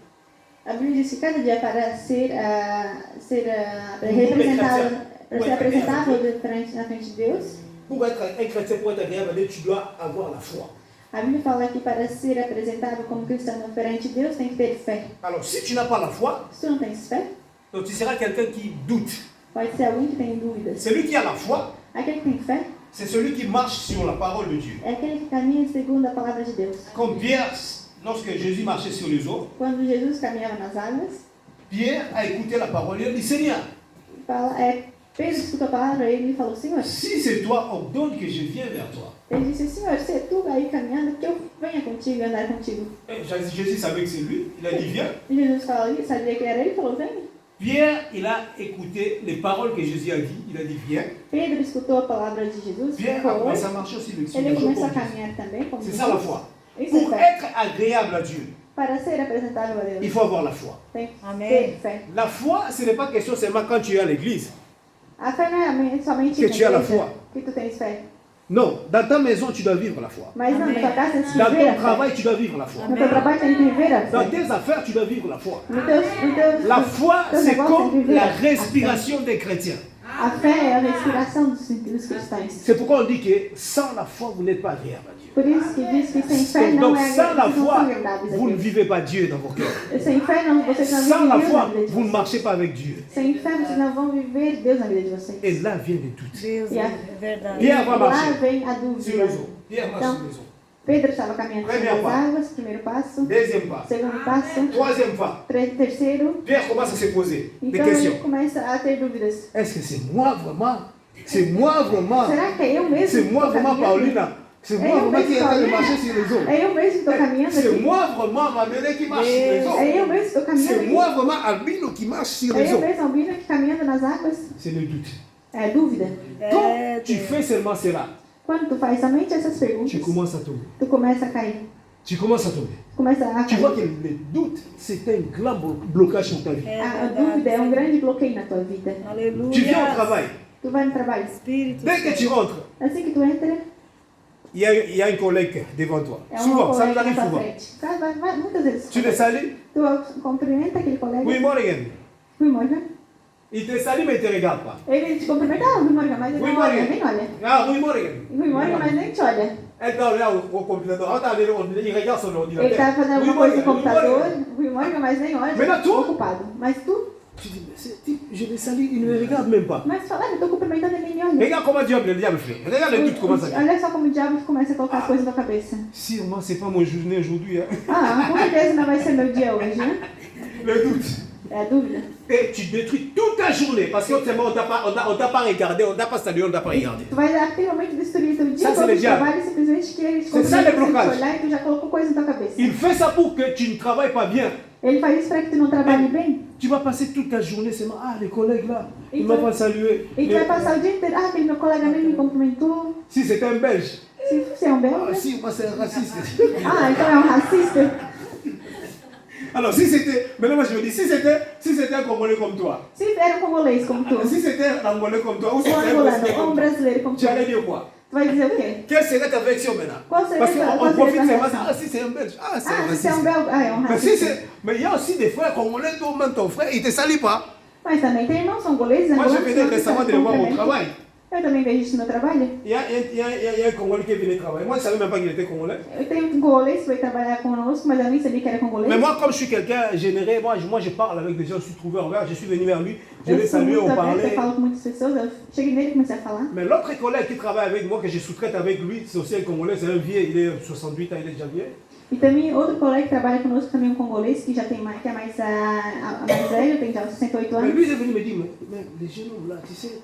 A Bíblia diz que cada dia para ser representado, para ser apresentável na frente de Deus, pour être un chrétien, pour être agréable à Dieu, tu dois avoir la foi. a Bíblia fala que para ser apresentável como cristão perante Deus tem que ter fé. Alors, si tu n'as pas la foi, Se tu não tens fé, donc tu seras quelqu'un qui doute. pode ser alguém que tem dúvidas. Celui qui a la foi, Aquele que tem fé c'est celui qui marche sur la parole de Dieu. é aquele que caminha segundo a palavra de Deus. Comme Pierre, lorsque Jésus marchait sur les eaux, Quando Jesus caminhava nas águas, Pierre a écouté la parole et il a dit, Seigneur, Pedro escutou a palavra e ele falou, Senhor, si c'est toi, ordonne que je vienne vers toi. ele disse, Senhor, se é tu aí caminhando, que eu venha contigo e andar contigo. Et Jésus savait que c'est lui, il a dit, viens. E Jesus sabia que era ele, falou, vem. Pierre, il a écouté les paroles que Jésus a dit, il a dit, viens. Pedro escutou a palavra de Jesus, Pierre a foi, commencé à marcher aussi sur ele les eaux começou a comme Jésus. caminhar também, como C'est Jesus. ça la foi. Isso é Pour fé. être agréable à Dieu, Para ser apresentável a Deus, il faut avoir la foi. tem que Amém. ter fé. La foi, ce n'est pas question seulement quand tu es à l'église. A fé não é somente Que na tu as la igreja foi. que tu tens fé. Non, dans ta maison, tu dois vivre la foi. Mas não, na tua casa tem que Dans viver ton a fé. travail, tu dois vivre la foi. No teu trabalho tem que viver a Dans fé. tes affaires, tu dois vivre la foi. No teu, La foi, teus c'est negócios tem que comme viver la a fé. respiration des chrétiens. A fé é a respiração dos cristãos. C'est pourquoi on dit que sans la foi, vous n'êtes pas agréable à Dieu. Por isso que diz que sem fé não Donc é sans la vocês não foi, são agradáveis a vous ne Deus. vivez pas Dieu dans vos cœurs. Sem fé não, vocês não Sans vivem la Deus na foi, vida de vous ne vocês. marchez pas avec Dieu. Sem fé vocês não vão viver Deus na vida de vocês. Et là vient le doute. Deus, E a- é verdade. Pierre va Lá marcher vem a sur dúvida. les eaux. Pierre marche Então, sur les eaux. Pedro estava caminhando sobre Primeiro as passo. águas, primeiro passo. Deuxième pas. Segundo passo. Troisième pas. Terceiro. Pierre commence à se poser des Então ele questions. começa a ter dúvidas. Est-ce que c'est moi vraiment? C'est moi vraiment? Será que é eu mesmo C'est que moi estou vraiment, caminhando? Paulina? C'est É moi eu vraiment qui est en mesmo, train de Paulina? marcher sur les eaux. É eu mesmo que estou caminhando C'est aqui? moi vraiment, Mamélé, qui marche sur les eaux. É eu mesmo que estou caminhando C'est aqui? moi vraiment, Albino, qui marche sur É les eu eaux. mesmo, Albino, que caminhando nas águas? C'est le doute. É a dúvida. Quand tu fais seulement cela, Quando tu faz somente essas perguntas, tu commences à tomber. tu começa a cair. Tu commences à tomber. Tu começa a Tu vois que cair. le doute, c'est un grand blocage sur ta vie. A dúvida é um grande bloqueio na tua vida. Aleluia. Tu viens au travail. Tu vai no trabalho. Espírito Dès que tu rentres, Assim que tu entra, il y a un collègue devant toi. é um Souvent, ça nous colega arrive na tua souvent. frente. Muitas vezes. Tu le salues. Tu cumprimenta aquele colega. Oui, Morgan. Rui Morgan. Il te salue, mais il ne te regarde pas. Ele te cumprimenta, Rui Morgan, mas ele Rui não olha, Morgan. nem olha. Ah, oui, Morgan. Rui Morgan, mas nem te olha. Elle t'a là au computador. Il regarde son ordinateur. Ele está fazendo Oui, alguma coisa no Morgan, oui, computador, Morgan. Rui Morgan, mas nem olha. Mas não, tu? Ocupado. Mas tu? Tu dis, mais ce type, je le salue, il ne me regarde même pas. Mas fala, eu estou cumprimentando ele nem olha. Regarde comment le diable fait. Regarde le doute comment ça fait. Olha só como o diabo começa a colocar as coisas na cabeça. Sûrement, c'est pas mon journée aujourd'hui. Hein. Ah, com certeza não vai ser meu dia hoje, né? Le doute. É a dúvida. Et tu détruis toute ta journée parce que on t'a pas regardé, on t'a pas salué, on t'a pas regardé. Tu vai ativamente destruir teu dia Ça, c'est todo le de diable. trabalho simplesmente que ele te C'est ça, le convidou pra blocage. te olhar e tu já colocou coisa na tua cabeça. Il fait ça pour que tu ne travailles pas bien. Ele faz isso para que tu não trabalhe bem. Tu vas passer toute ta journée seulement, ah, les collègues là, Et ils ne m'ont tu- pas salué. E tu vai passar o dia inteiro, ah, aquele meu colega nem me cumprimentou. Si c'était un Belge, Se você é um ah, belga, si, moi c'est un raciste. ah, então é um racista. Alors si c'était, maintenant moi je me dis, si c'était un Congolais comme toi, Se era um congolês como tu, si c'était un Angolais comme toi, ou si ou um c'était un angolano, Brésilien ou um comme toi, brasileiro como tu, tu allais dire quoi? tu vai dizer o quê? Quelle serait ta réaction maintenant? Qual seria Parce a tua- qu'on qual profite seria a tua seulement, reação? ah si c'est un Belge, ah c'est un Ah, se raciste. você é um belga, ah, é um Mais, si racista. mais il y a aussi des frères congolais, toi même ton frère, il ne te salue pas. Mas também tem irmãos songoleses, Moi je angolanos, venais que não récemment de te le voir au cumprimentam. travail. Eu também vejo isso no meu trabalho. Il y a un Congolais qui est venu travailler. Moi je ne savais même pas qu'il était Congolais. Eu tenho um congolês que veio trabalhar conosco, mas eu nem sabia que era congolês. Mais moi, comme je suis quelqu'un généré, moi je parle avec des gens, je suis trouvé en verre, je suis venu vers lui, je Eu l'ai sou salué, muito on aberta, eu parlait. falo com muitas pessoas, eu cheguei nele e comecei a falar. Mais l'autre collègue qui travaille avec moi, que je sous-traite avec lui, c'est aussi un Congolais, c'est un vieux, il est 68 ans, il est déjà vieux. E também outro colega que trabalha conosco, também um congolês, que já tem mais, que é mais, mais velho, tem já 68 Mais anos. lui, il est venu me dire, mais les jeunes hommes là, tu sais,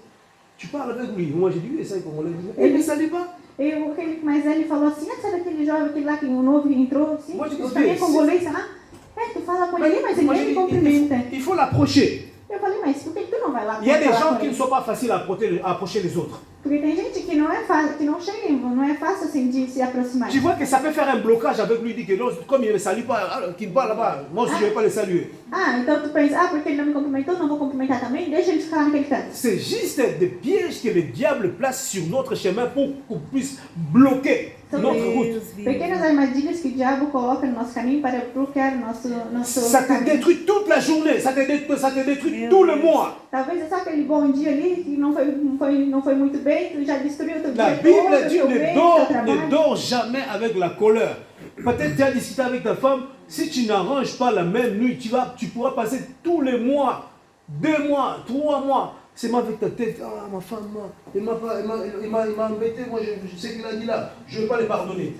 tu parles avec lui. Moi j'ai dit, oui, c'est un Congolais. Il ne me salue pas. E aquele mais velho falou assim, ah, sabe aquele jovem, aquele lá, que o novo que entrou, assim, Moi, je ele dis, também é sim. congolês, ah, tu fala com ele, mas ele Moi, nem je me dis, cumprimenta. il faut l'approcher. Eu falei, mas por que tu não vai lá Il y a des falar gens com qui ne ele? sont pas faciles à approcher les autres. Porque tem gente que não é fácil, que não chega, não é fácil assim de se aproximar. Tu vois que ça peut faire un blocage avec lui, dit que non, comme il ne me salue pas, alors qu'il va là-bas, moi aussi je ne vais pas le saluer. Ah, então tu pensa, ah, porque ele não me cumprimentou, não vou cumprimentar também, deixa ele ficar lá naquele canto. C'est juste des pièges que le diable place sur notre chemin pour qu'on puisse bloquer notre route. Deus vivo. Pequenas armadilhas que o diabo coloca no nosso caminho para bloquear o nosso Ça te caminho. détruit toute la journée, ça te détruit tout le mois. Talvez é só aquele bom dia ali que não foi muito bem, tu já destruiu o teu La dia todo, Bible o dit teu bem, o teu ne trabalho. dors jamais avec la colère. Peut-être tu as discuté avec ta femme, si tu n'arranges pas la même nuit, tu pourras passer tous les mois, 2 mois, 3 mois, c'est moi avec ta tête, ah ma femme, il m'a embêté, moi je sais qu'il a dit là, je ne vais pas le pardonner.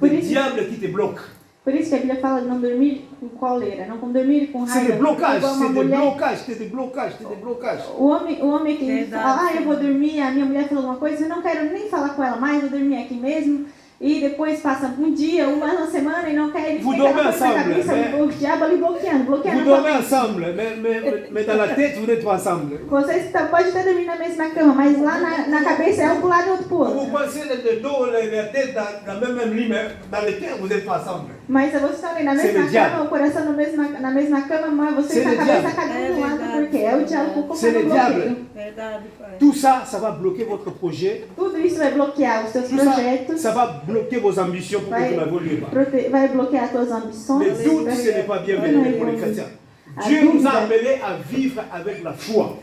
Le Oui. diable qui te bloque. Por isso que a Bíblia fala de não dormir com coleira, não dormir com C'est raiva. des blocages, Igual uma c'est des mulher. blocages, c'est des blocages, c'est des blocages. O homem que Verdade. fala, ah, eu vou dormir, a minha mulher falou alguma coisa, eu não quero nem falar com ela mais, vou dormir aqui mesmo. E depois passa um dia, uma semana e não quer, ele Vous fica dormez na coisa na ensemble, cabeça, mais- o diabo ali bloqueando. Vous dormez ensemble, mais dans la tête, vous n'êtes pas ensemble. Vocês podem até dormir na mesma cama, mas lá na cabeça é um pro lado e outro pro outro. Vous pensez le dos, la tête dans le même lit, mais dans le cœur, vous n'êtes pas ensemble. Mas vocês estão ali na C'est mesma le diable. cama, o coração na mesma cama, mas vocês C'est estão com a le cabeça diable. cada um É do lado, verdade. porque é o diabo C'est colocando le bloqueio. diable. Verdade, pai. Tout ça, ça va bloquer votre projet. Tudo isso vai bloquear os seus Tout ça, projetos, ça va bloquer vos ambitions pour que vai, vous n'évoluez pas. vai bloquear as tuas ambições. Les doutes, vai- ce n'est pas vai bienvenu pour les evoluir. chrétiens. A Dieu nous a dúvida, appelés à vivre avec la foi.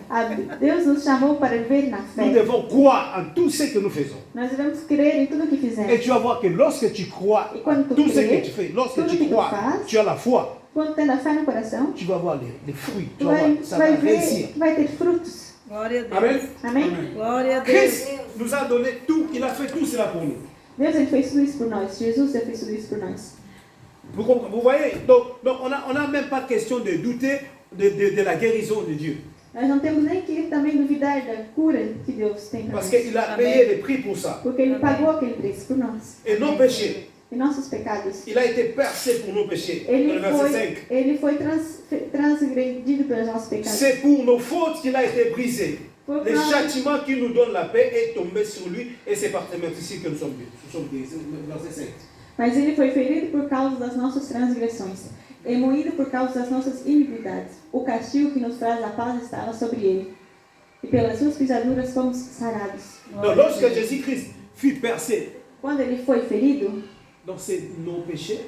Deus nos chamou para viver na Nous fé. devons croire en tout ce que nous faisons. Nós devemos crer em tudo que Et fizemos. tu vas voir que lorsque tu crois Et en quand tu tout ce crées, que tu fais, lorsque tout ce tu que tu crois, faz, tu as la foi, Quando tem a fé no coração, tu vas voir les fruits. Tu tu vas voir, vai, ça vai va ver réussir. que vai ter frutos. Glória a Deus. Amen. Amém? Glória a Deus. Christ nous a donné tout, il a fait tout cela pour nous. Deus ele fez tudo isso por nós. Jesus ele fez tudo isso por nós. Vous voyez, donc on n'a même pas question de douter de la guérison de Dieu. Nós não temos nem que também duvidar da cura que Deus tem para Parce nós. qu'il a Amen. payé le prix pour ça. Porque ele pagou aquele preço por nós. Et nos péchés. E nossos pecados. Il a été percé pour nos péchés. Dans le verset 5. Ele foi transgredido pelos nossos pecados. C'est pour nos fautes qu'il a été brisé. Por Le nós- châtiment qui nous donne la paix est tombé sur lui. Et c'est par ici que nous sommes guéris. Verset 5. Mas ele foi ferido por causa das nossas transgressões, e moído por causa das nossas iniquidades. O castigo que nos traz a paz estava sobre ele, e pelas suas pisaduras fomos sarados. Donc lorsque Jésus-Christ fut percé, Quando ele foi ferido, donc c'est nos péchés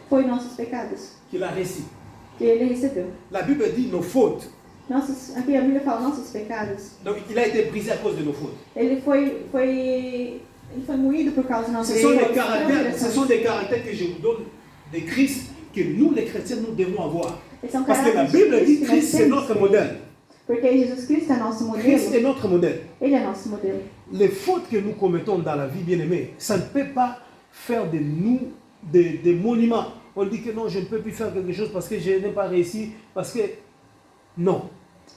foi nossos pecados qu'il a reçus. que ele recebeu. La Bible dit nos fautes. Aqui a Bíblia fala nossos pecados. Donc il a été brisé à cause de nos fautes. Ele foi moído por causa dos nossos Ce sont des erros, caractères que je vous donne de Christ que nous les chrétiens nous devons avoir. Eles são Parce que la caráteres de Bible dit Cristo que nós Christ c'est temos. notre modèle. Porque Jesus Cristo é nosso Christ est modelo. notre modèle. Ele é nosso modelo. Les fautes que nous commettons dans la vie, bien-aimée, ça ne peut pas faire de nous des monuments. On dit que non, je ne peux plus faire quelque chose parce que je n'ai pas réussi, parce que... Non.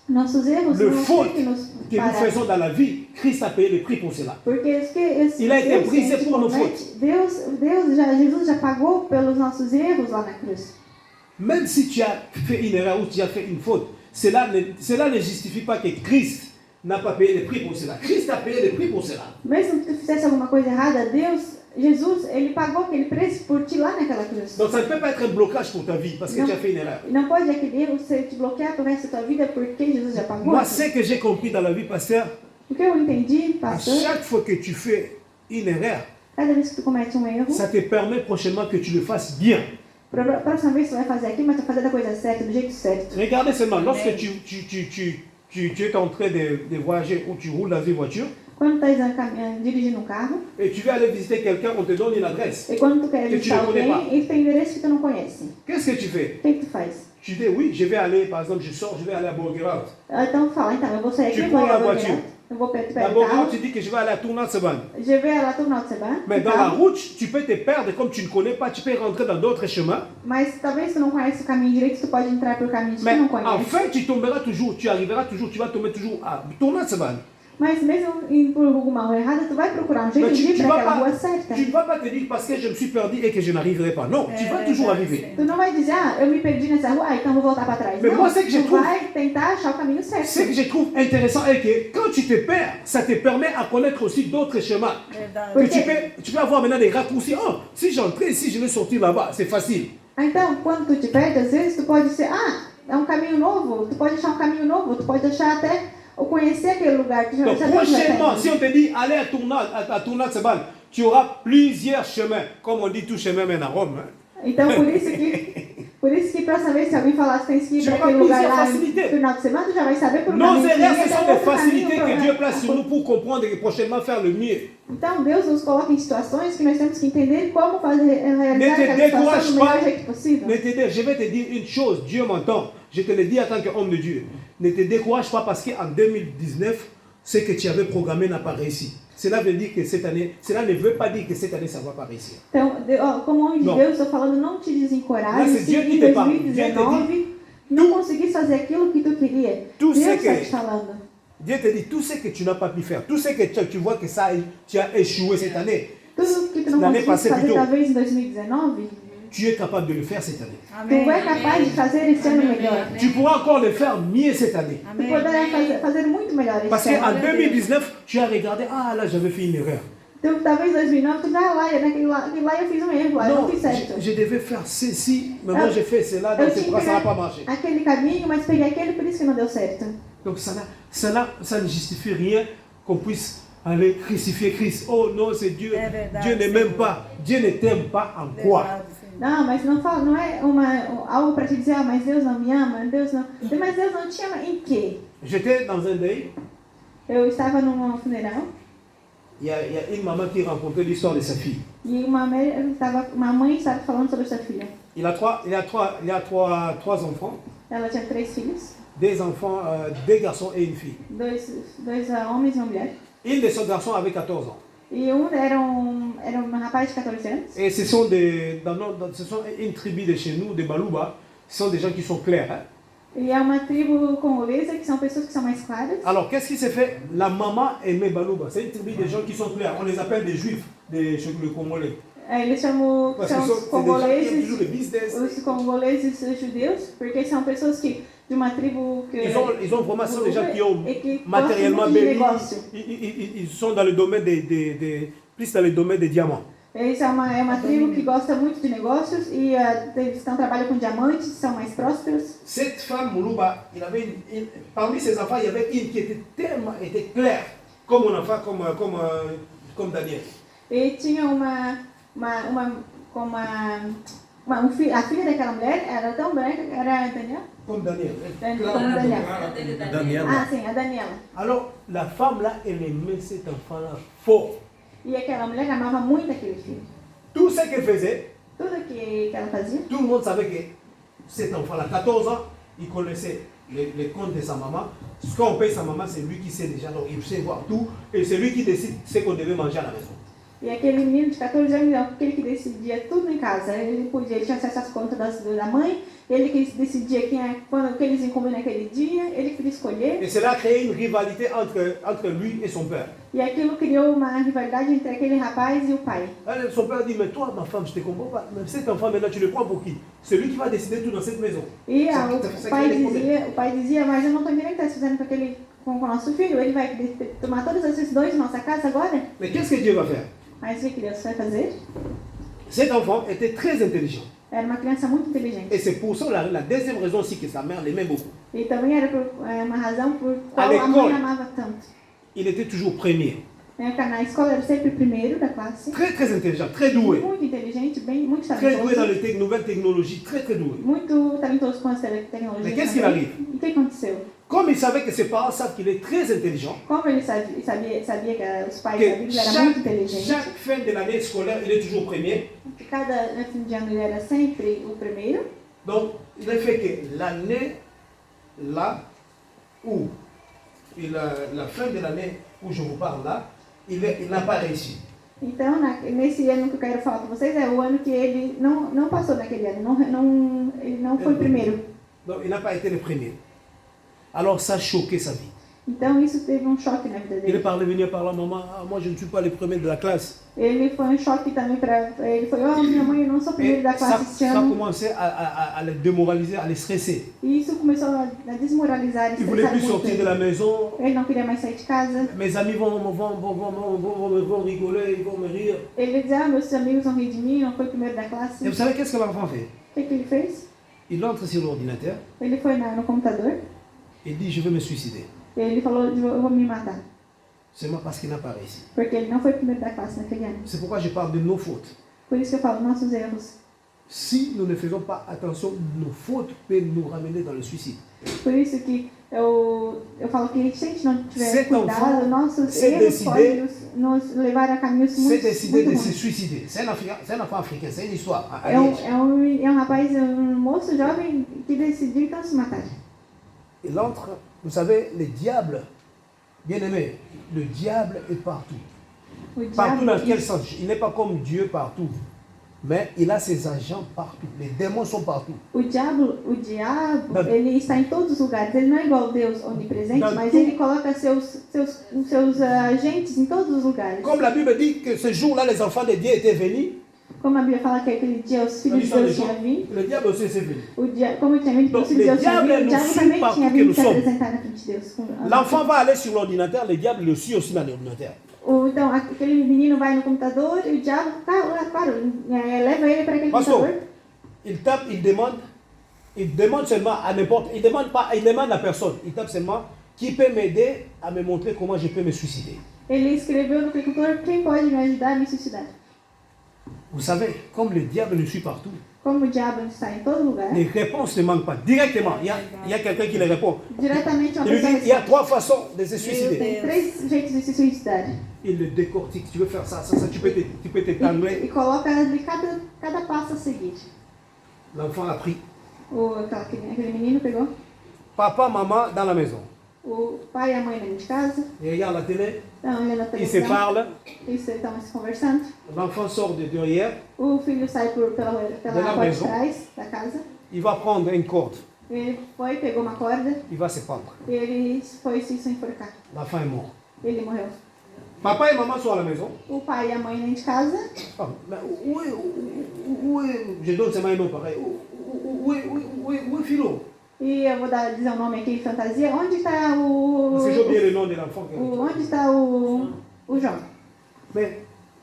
Nossos erros Le não faute têm que nos que nous parar. faisons dans la vie, Christ a payé le prix pour cela. Porque Il a été brisé pour nos Jesus já pagou pelos nossos erros lá na cruz. Même si tu as fait une erreur ou tu as fait une faute, cela ne justifie pas que Christ n'a pas payé le prix pour cela. Christ a payé le prix pour cela. Mesmo que tu fizesse alguma coisa errada, Jesus, ele pagou aquele preço por ti lá naquela cruz. Donc ça ne peut pas être un blocage pour ta vie parce que Non. tu as fait une erreur. E não pode aquele erro te bloquear pro resto da tua vida porque Jesus já pagou. Moi, ce que j'ai compris dans la vie, pasteur, O que eu entendi, à pastor, chaque fois que tu fais une erreur, cada vez que tu comete um erro, ça te permet prochainement que tu le fasses bien. próxima vez que tu vai fazer aqui, mas tu vai fazer da coisa certa, do jeito certo. Regardez seulement, lorsque tu es en train de voyager ou tu roules dans une voiture Quando tu estás dirigindo um carro, et tu veux aller visiter quelqu'un, on te donne une adresse. e quando tu quer Que tu visitar não connais alguém, e tem endereço que tu não conhece. Qu'est-ce que tu fais? O que tu faz? Tu dis oui, je vais aller, par exemple, je sors, je vais aller à Borgerhout. Então fala, então, eu vou sair aqui, Tu eu vou prends ir la ao voiture. Borgerhout, eu vou pegar o D'abord, carro, tu dis que je vais aller à Tournant-Seban. je vais lá todo final de semana, Mais dans la route, tu peux te perdre comme tu ne connais pas, tu peux rentrer dans d'autres chemins. mas talvez tu não conhece o caminho direito, tu pode entrar pelo caminho que tu Mais não en conhece. fait, tu tomberas toujours, tu arriveras toujours, tu vas tomber toujours à Tournant-Seban. Mas mesmo indo por alguma rua errada, tu vai procurar um jeito Mais de ir tu para vas aquela pas, rua certa. tu ne vas pas te dire parce que je me suis perdu et que je n'arriverai pas. Non, tu vas toujours arriver. Tu não vai dizer, eu me perdi nessa rua, então vou voltar para trás. Mais Não, moi, c'est que je tu trouve- vai tentar achar o caminho certo. Ce que je trouve intéressant est que quand tu te perds, ça te permet à connaître aussi d'autres chemins. Verdade. Que tu peux avoir maintenant des raccourcis. Oh, si j'entrais ici, je vais sortir là-bas. C'est facile. Então, quando tu te perde, às vezes tu pode ser, é um caminho novo, tu pode achar um caminho novo, tu pode achar até, ou conhecer aquele lugar que já Donc já tem prochainement, si on te dit allez à Tournant-Seban, tu auras plusieurs chemins. Comme on dit, tout chemin mène à Rome. Hein. Então, por isso que próxima vez, se alguém falar que tem que ir Tu para auras aquele lugar plusieurs lá facilités. no final de semana, tu já vai saber por um Nos caminho que erreurs, ir, ce até sont des outro facilités caminho que pra- Dieu place sur nous pour comprendre et prochainement faire le mieux. Então, Deus nos coloca em situações que nós temos que entender como realizar Ne te aquela décourage situação do pas. melhor jeito possível. Je vais te dire une chose, Dieu m'entend. Je te le dis en tant qu'homme de Dieu. Ne te décourage pas parce qu'en 2019, ce que tu avais programmé n'a pas réussi. Cela veut dire que cette année, cela ne veut pas dire que cette année ça ne va pas réussir. Então, como homem de Não. Deus, estou falando, não te desencoraje. Mas Se Deus em te parla. 2019 não conseguis fazer aquilo que tu queria, Tout Deus ce está que- te falando. Dieu te dit tout ce que tu n'as pas pu faire, tout ce que tu vois que ça, tu as échoué cette année, Tudo que tu não L'année conseguiste passée, fazer plutôt. talvez em 2019, tu es capable de le faire cette année. Amém. tu é capaz de fazer esse ano melhor. Tu pourras encore le faire mieux cette année. Tu poderá fazer muito melhor Parce esse qu'en ano. 2019, tu as regardé, ah là j'avais fait une erreur. Então, talvez 2009, tu já lá, aquele lá eu fiz um erro, lá eu não Non, fiz certo. je devais faire ceci, mais moi j'ai fait cela, donc Eu c'est tinha pourquoi que ça n'a pas pegar marché. aquele caminho, mas peguei aquele, por isso que não deu certo. Donc ça ne justifie rien qu'on puisse aller crucifier Christ. Oh non, c'est Dieu. É verdade, Dieu ne m'aime Senhor. pas. Dieu ne t'aime pas en quoi? Verdade, Senhor. Não, mas não é algo para te dizer, ah, mas Deus não me ama, Deus não. Mas Deus não te ama em quê? J'étais dans un deuil. Eu estava num funeral Il y a une maman qui racontait l'histoire de sa fille. e uma mãe estava falando sobre sua filha. Il a trois enfants, Ela tinha 3 filhos, deux enfants, 2 garçons et une fille. dois homens e uma mulher. Une de ces garçons avait 14 ans. E era um rapaz de 14 anos. Et ce sont une tribu de chez nous, des Balouba. Ce sont des gens qui sont clairs. Hein. E é uma tribo congolesa que são pessoas que são mais claras. Alors, qu'est-ce qui s'est fait? La maman aimait Balouba. C'est une tribu de gens qui sont clairs. On les appelle des juifs, les Congolais. Eles chamam Parce que são os c'est des gens qui aiment congoleses, toujours le business. os congoleses judeus, porque são pessoas que de uma tribo que Ils ont vraiment, ce sont des gens qui ont e que matériellement gostam muito de béni. negócio. Ils sont dans le domaine plus dans le domaine des diamants. Eles é uma tribo que gosta muito de negócios e eles trabalham com diamantes, são mais prósperos. Cette femme, Moulouba, parmi ses enfants, il y avait une qui était claire, comme mon enfant, comme Daniel. E tinha a filha daquela mulher era tão branca, era Daniel? Comme Daniel. Como Daniel. Daniel. Ah, sim, a Daniela. Alors, la femme là, elle aimait cet enfant-là fort. E aquela mulher amava muito aquele filho. Tout ce qu'elle faisait, Tudo que ela fazia, tout le monde savait que cet enfant-là, 14 ans, il connaissait les comptes de sa maman. Ce qu'on paye sa maman, c'est lui qui sait déjà, donc il sait voir tout. Et c'est lui qui décide ce qu'on devait manger à la maison. e aquele menino de 14 anos, aquele que decidia tudo em casa. Ele tinha acesso às contas da mãe, ele que decidia o que eles iam comer naquele dia, ele queria escolher. Et cela a créé une rivalité entre lui et son père. E aquilo criou uma rivalidade entre aquele rapaz e o pai. Alors, son père dit, mais toi, ma femme, je ne te comprends pas. Mais cet enfant, maintenant, tu le prends pour qui? Celui qui va décider tout dans cette maison. E Ça o pai dizia, mas eu não estou entendendo o que está fazendo com o nosso filho. Ele vai tomar todos esses dois em nossa casa agora? Mais qu'est-ce que Dieu va faire? Mas o que Deus vai fazer? Cet enfant était très intelligent. Era uma criança muito inteligente. Et c'est pour ça, la deuxième raison aussi, que sa mère l'aimait beaucoup. E também era uma razão por qual À a mãe l'école. amava tanto. Il était toujours premier. Na escola era sempre o primeiro da classe. Très, très intelligent, très doué. Muito inteligente, muito Très doué dans talentoso. les nouvelles technologies, très, très doué. Muito talentoso com as tecnologias. Mas qu'est-ce também. qu'il arrive? E o que aconteceu? Comme il savait que ses parents savent qu'il est très intelligent, Como ele sabia que os pais que sabiam que ele era muito inteligente. chaque fin de l'année scolaire, il est toujours premier. Que cada fim de ano ele era sempre o primeiro. Donc, il a fait que l'année là où, la fin de l'année où je vous parle là, il n'a pas réussi. Então, nesse ano que eu quero falar para vocês, é o ano que ele não passou naquele ano, ele não foi primeiro. Donc, il n'a pas été le premier. Alors, ça a choqué sa vie. Então, isso teve um choque na vida Il est dele. parvenu à parler, maman, moi je ne suis pas le premier de la classe. Ele foi um choque também para ele. Foi, minha mãe, eu não sou o primeiro Et da ça, classe esse ça a ano. commencé à le démoraliser, à le stresser. E isso começou a desmoralizar, Il ne voulait estressar plus muito sortir de ele. la maison. Ele não queria mais sair de casa. Mes amis vont rigoler, ils vont me rire. Ele dizia, meus amigos vão rir de mim, não foi o primeiro da classe. Et vous savez qu'est-ce que l'enfant fait? O que ele fez? Il entre sur l'ordinateur Ele foi no computador et dit, je vais me suicider. e ele falou, eu vou me matar. Seulement parce qu'il n'a pas réussi. Porque ele não foi o primeiro da classe naquele ano. C'est pourquoi je parle de nos fautes. Por isso que eu falo, nossos erros. Si nous ne faisons pas attention, nos fautes peuvent nous ramener dans le suicide. Por isso que eu falo que se a gente não tiver Cet cuidado, enfant nossos s'est erros décidé- podem nos levar a caminhos C'est muito, décidé de muito se ruins. suicider. C'est un enfant africain, c'est une histoire. à É um, Liège. é um rapaz, um moço jovem que decidiu então se matar. Il entre, vous savez, le diable, bien aimé, le diable est partout. O Partout dans diabo, quel sens? Il n'est pas comme Dieu partout. Mais il a ses agents partout. Les démons sont partout. o diabo, ele está em todos os lugares. Ele não é igual Deus onipresente, Dans mas tout- ele coloca seus agentes em todos os lugares. Comme la Bible dit que ce jour-là, les enfants de Dieu étaient venus, Como a Bíblia fala que aquele dia os filhos de Dans les Deus jours, tinham vindo, le diable aussi s'est venu. como ele tinha vindo, Donc, os filhos de le Deus tinham diable vindo, o nous diabo suit também partout tinha que vindo nous se sommes. apresentar na frente de Deus. L'enfant va aller sur l'ordinateur, le diable le suit aussi dans l'ordinateur. Então, aquele menino vai no computador e o diabo, claro, leva ele para aquele Pastor, computador. il demande seulement à n'importe, il demande à personne, il tape seulement qui peut m'aider à me montrer comment je peux me suicider. Ele escreveu no computador quem pode me ajudar a me suicidar. Vous savez, comme le diable nous suit partout, Como o diabo está em todo lugar, les réponses ne manquent pas. Directement, il y a quelqu'un qui les répond. diretamente uma Il lui pessoa dit, il y a 3 façons de se suicider. tem 3 jeitos de se suicidar. Il le décortique, tu veux faire ça, tu peux t'étangler. E coloca ali cada passo a seguir. L'enfant a pris. Aquele menino pegou Papa, maman dans la maison. o pai e a mãe dentro de casa, Il regarde la télé, estão olhando a ils se televisão, parlent. eles estão se conversando. L'enfant sort de derrière, O filho sai pela Da porta de maison. trás da casa. il va prendre une corde, Ele foi, pegou uma corda il va se pendre. e ele foi se enforcar. L'enfant est mort. Ele morreu. Papa et maman sont à la maison. O pai e a mãe dentro de casa. Ah, mais où est, je donne seulement un nom pareil. Où est Philo? E eu vou dizer um nome aqui, fantasia. Onde está o... Parce que j'ai oublié le nom de l'enfant. Onde está o João? Mais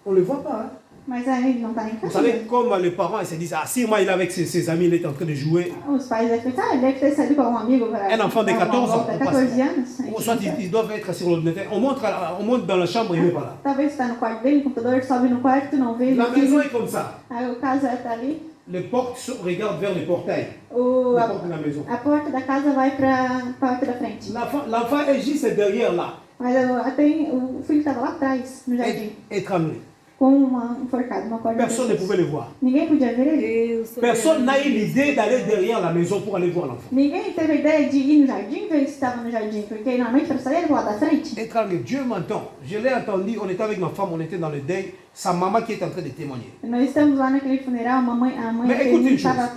on ne le voit pas. Hein. Mas ele não está em Vous casa. savez, comme les parents ils se disent, ah si moi il est avec ses amis, il est en train de jouer. Os pais devem pensar, ele deve ter saído com algum amigo para... Un enfant de 14 ans, on 14 anos. Ou soit ils doivent être sur l'ordinateur. On monte dans la chambre, il n'est pas là. Talvez está no quarto dele, no computador, sobe no quarto, não vê. La não maison vê. est comme ça. Aí a casa está ali. Les portes regardent vers le portail. Les portes de la maison. A porta da casa vai para a porta da frente. L'enfant est juste derrière là, Mas o filho estava lá atrás, no jardim, étranglé. com uma enforcada, uma corda. Personne ne pouvait le voir. Ninguém podia ver ele. Personne n'a eu l'idée d'aller derrière la maison pour aller voir l'enfant. Ninguém teve a ideia de ir no jardim ver se estava no jardim, porque normalmente para sair ele lá da frente. Étranglé, Dieu m'entend. Je l'ai entendu, on était avec ma femme, on était dans le deuil. Sa maman qui est en train de témoigner. Nós estamos lá naquele funeral, a mãe Mais écoute une estava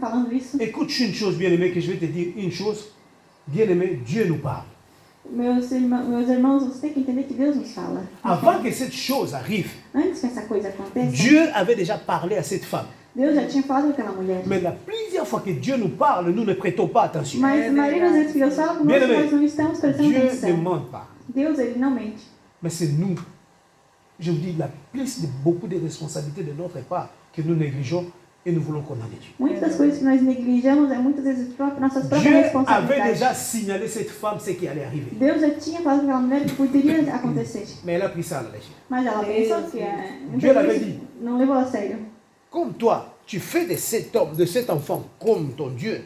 falando isso. Écoute une chose, bien-aimé, que je vais te dire une chose. Bien-aimé, Dieu nous parle. Meus irmãos, você tem que entender que Deus nos fala. Avant que cette chose arrive, Antes que essa coisa aconteça, Dieu avait déjà parlé à cette femme. Deus já tinha falado com aquela mulher. Mais la plusieurs fois que Dieu nous parle, nous ne prêtons pas attention. Mas a maioria das vezes que Deus fala conosco, Bien-aimé, nós não estamos prestando Dieu ne atenção. ment pas. Deus, ele não mente. Mais c'est nous. Je vous dis, la plus de beaucoup de responsabilités de notre part que nous négligeons et nous voulons condamner Dieu. Muitas das coisas que nós negligamos é muitas vezes nossas próprias Dieu avait responsabilidades. déjà signalé cette femme ce qui allait arriver. Deus já tinha falado com aquela mulher que poderia acontecer. Mais elle a pris ça à la légère. Mas ela pensou que Dieu l'avait dit. não levou a sério. Comme toi, tu fais de cet homme, de cet enfant, comme ton Dieu.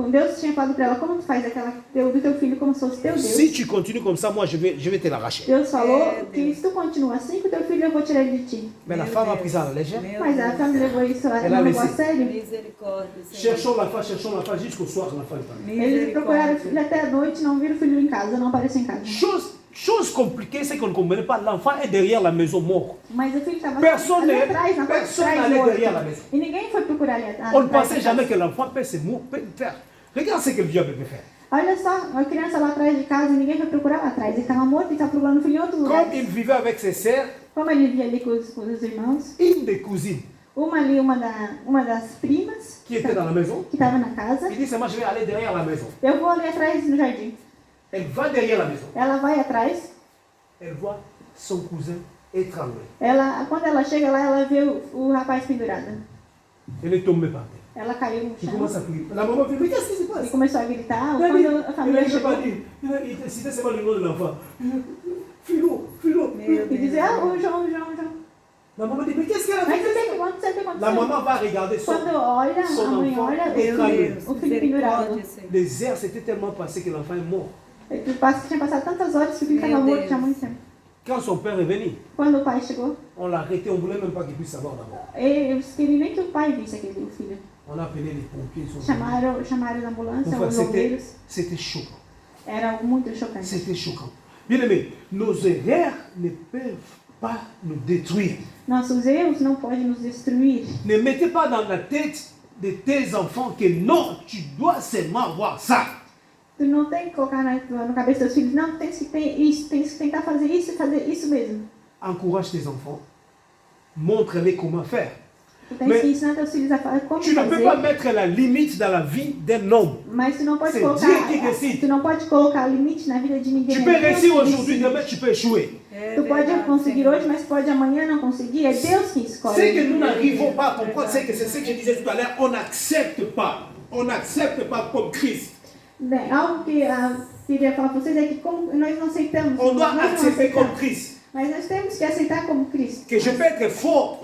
Deus tinha falado para ela, como tu faz do teu filho como se fosse teu Deus. Si tu continues comme ça, moi je vais te l'arracher. Deus falou que se tu continua assim com o teu filho, eu vou tirar ele de ti. Mais la femme a pris ça à la légère. Mas a família levou isso Ela não levou a laissé. sério. Misericórdia, Senhor. Cherchons la femme jusqu'au soir, la femme est pas là. Eles procuraram o filho até a noite, não viram o filho em casa, não apareceu em casa. Chose compliquée, c'est qu'on ne comprenait pas. L'enfant est derrière la maison mort. Mas o filho estava Personne ali atrás, na parte de personne trás, n'allait morto. derrière la maison. E ninguém foi procurar ali On ne atrás pensait da jamais casa. que l'enfant peut se faire. Regarde ce que le diable peut faire. Olha só, uma criança lá atrás de casa e ninguém foi procurar lá atrás. Ele estava morto e estava procurando o filho em outro lugar. Comme il vivait avec ses sœurs, Como ele vivia ali com os irmãos, une des cousines uma ali, uma das primas, qui était dans la maison, que estava na casa, il dit c'est moi je vais aller derrière la maison. eu vou ali atrás no jardim. Elle va derrière la maison. Ela vai atrás, Elle voit son cousin étranglé. quando ela chega lá, ela vê o rapaz pendurado. Elle est tombée par terre. Ela caiu no Il chão commence à prier. La maman fait, mais qu'est-ce qui se e passe? começou a gritar. Il a Quando a dit, família il chegou, pas dit. Il citait seulement le nom de l'enfant. Philo. e dizia, o João. La maman dit, mais qu'est-ce qu'elle a Mas fait? o que aconteceu? La maman va regarder Quando olha, a son mãe enfant olha, étranglé. o filho pendurado. Misericórdia, Senhor. Les heures s'étaient tellement passées que l'enfant est mort. Tinha passado tantas horas que o filho Meu estava morto Deus. já há muito tempo. Quand son père est venu, Quando o pai chegou, on l'a arrêté, on ne voulait même pas qu'il puisse savoir d'abord. eles queriam nem que o pai visse aquele filho. On a appelé les pompiers, ils sont venus. Chamaram a ambulância, Enfin, os bombeiros. c'était choquant. Era algo muito chocante. C'était choquant. Bien aimé, nos erreurs ne peuvent pas nous détruire. Nossos erros não podem nos destruir. Ne mettez pas dans la tête de tes enfants que non, tu dois seulement voir ça. Tu não tem que colocar na cabeça dos filhos, não, tem que ter isso, tem que tentar fazer isso e fazer isso mesmo. Encourage tes enfants. Montre-les comment faire. Tu tens que ensinar teus filhos a falar como Tu ne peux pas fazer, mettre la limite dans la vie d'un homme. mas tu não pode C'est colocar, Dieu qui décide. tu não pode colocar limite na vida de ninguém. Tu É peux Deus réussir que aujourd'hui, decide. demain tu peux échouer. Tu pode conseguir hoje, mas pode amanhã não conseguir. É Deus que escolhe. C'est que nous n'arrivons pas à comprendre, c'est ce que je disais tout à l'heure, on n'accepte pas. On n'accepte pas comme Christ. Bem, algo que queria falar para vocês é que como nós não aceitamos, On doit nós não accepter comme aceitamos, Christ. mas nós temos que aceitar como Cristo. Que je peux être fort,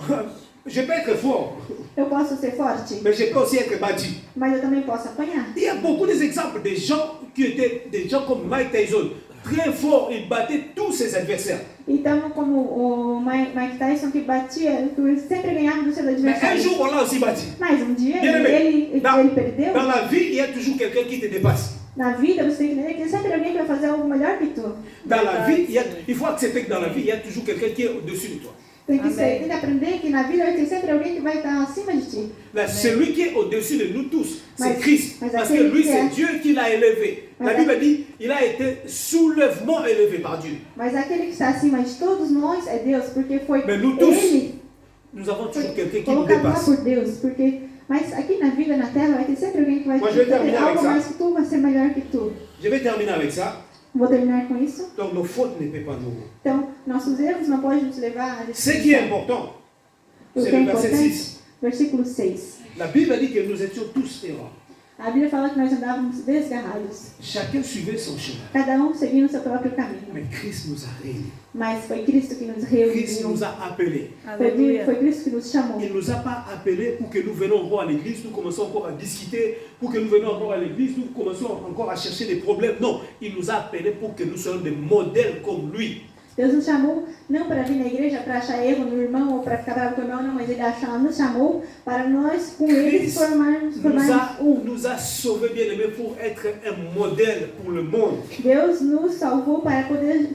je peux être fort, Eu posso ser forte, mais je peux aussi être battu. mas eu também posso apanhar. Il y a beaucoup d'exemples de gens qui étaient des gens comme Mike Tyson, très forts, il battait tous ses adversaires. Então, como o Mike Tyson que batia, que sempre ganhava do seu Mais un adversário. jour, on l'a aussi battu. Mas um dia Bien aimé, ele perdeu. dans la vie, il y a toujours quelqu'un qui te dépasse. Na vida você tem que entender que sempre alguém vai fazer algo melhor que tu. Dans la vie, il faut accepter que dans la vie, il y a toujours quelqu'un qui est au-dessus de toi. Tem que aprender que na vida vai ter sempre alguém que vai estar acima de ti. Là, celui qui est au-dessus de nous tous, c'est Mais- Christ. mais Parce que aquele lui, que c'est é- Dieu qui l'a élevé. La Mais Bible dit, il a été soulèvement élevé par Dieu. Mas aquele que está acima de todos nós é Deus, porque foi Mais nous tous, ele nous avons toujours quelqu'un qui nous colocado lá dépasse. por Deus. Mas aqui na vida, na terra, vai ter sempre alguém que vai Mas eu vou ter terminar algo avec ça. mais que tu, vai ser melhor que tu. Je vais terminer avec ça. Vou terminar com isso. Donc, nos fautes ne peuvent pas nous. Então, nossos erros não podem nos levar a Ce qui est important, O c'est que é le verset importante, 6. versículo 6. La Bible dit que nous étions tous errants. A Bíblia fala que nós andávamos desgarrados, Chacun suivait son chemin. cada um seguindo o seu próprio caminho. Mais Christ nous a réunis. Mas foi Cristo que nos Christ reuniu, nous a appelés. foi Cristo que nos chamou. Il ne nous a pas appelés pour que nous venions encore à l'église, nous commençons encore à discuter, pour que nous venions encore à l'église, nous commençons encore à chercher des problèmes. Non, il nous a appelés pour que nous soyons des modèles comme lui. Deus nos chamou não para vir na igreja para achar erro no irmão ou para ficar bravo com o irmão, não, mas Ele nos chamou para nós, com eles, formarmos Nous a sauvés, bien-aimés, pour être un modèle pour le monde. Deus nos salvou para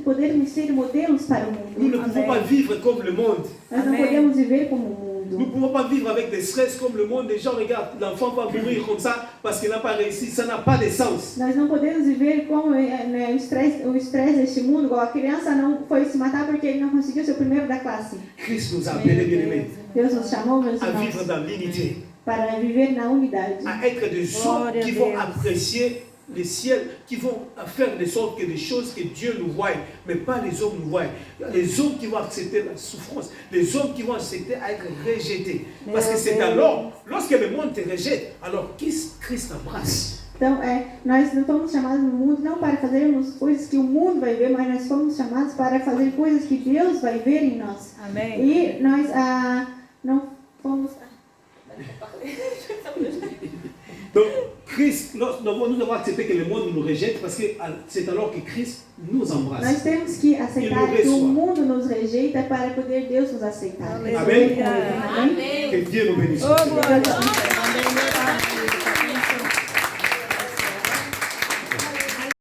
podermos ser modelos para o Nous mundo. ne pouvons pas vivre comme le monde. Nós não podemos viver como o Nous ne mundo. pouvons pas vivre avec des stress comme le monde. Les gens regardent, l'enfant va mourir comme ça parce qu'il n'a pas réussi. Ça n'a pas de sens. Nós não podemos viver como né, o estresse deste mundo, igual a criança não foi se matar porque ele não conseguiu ser o primeiro da classe. Christ nous a appelés, bien-aimés, Deus nos chamou, meus à vivre irmãos, dans l'unité, para viver na unidade. à être des gens qui vont apprécier le ciel, qui vont faire de sorte que des choses que Dieu nous voit, mais pas les hommes nous voient. Les hommes qui vont accepter la souffrance, les hommes qui vont accepter à être rejetés. Parce que c'est alors, lorsque le monde te rejette, alors Christ t'embrasse. Então, nós não fomos chamados no mundo não para fazermos coisas que o mundo vai ver, mas nós fomos chamados para fazer coisas que Deus vai ver em nós. Amém. E nós não fomos... Donc, Christ, nous devons accepter que le monde nous rejette parce que c'est alors que Christ nous embrasse. Nós temos que aceitar que o mundo nos rejeita para poder Deus nos aceitar. Amém. Amém. Que Dieu nous bénisse. Oh, glória.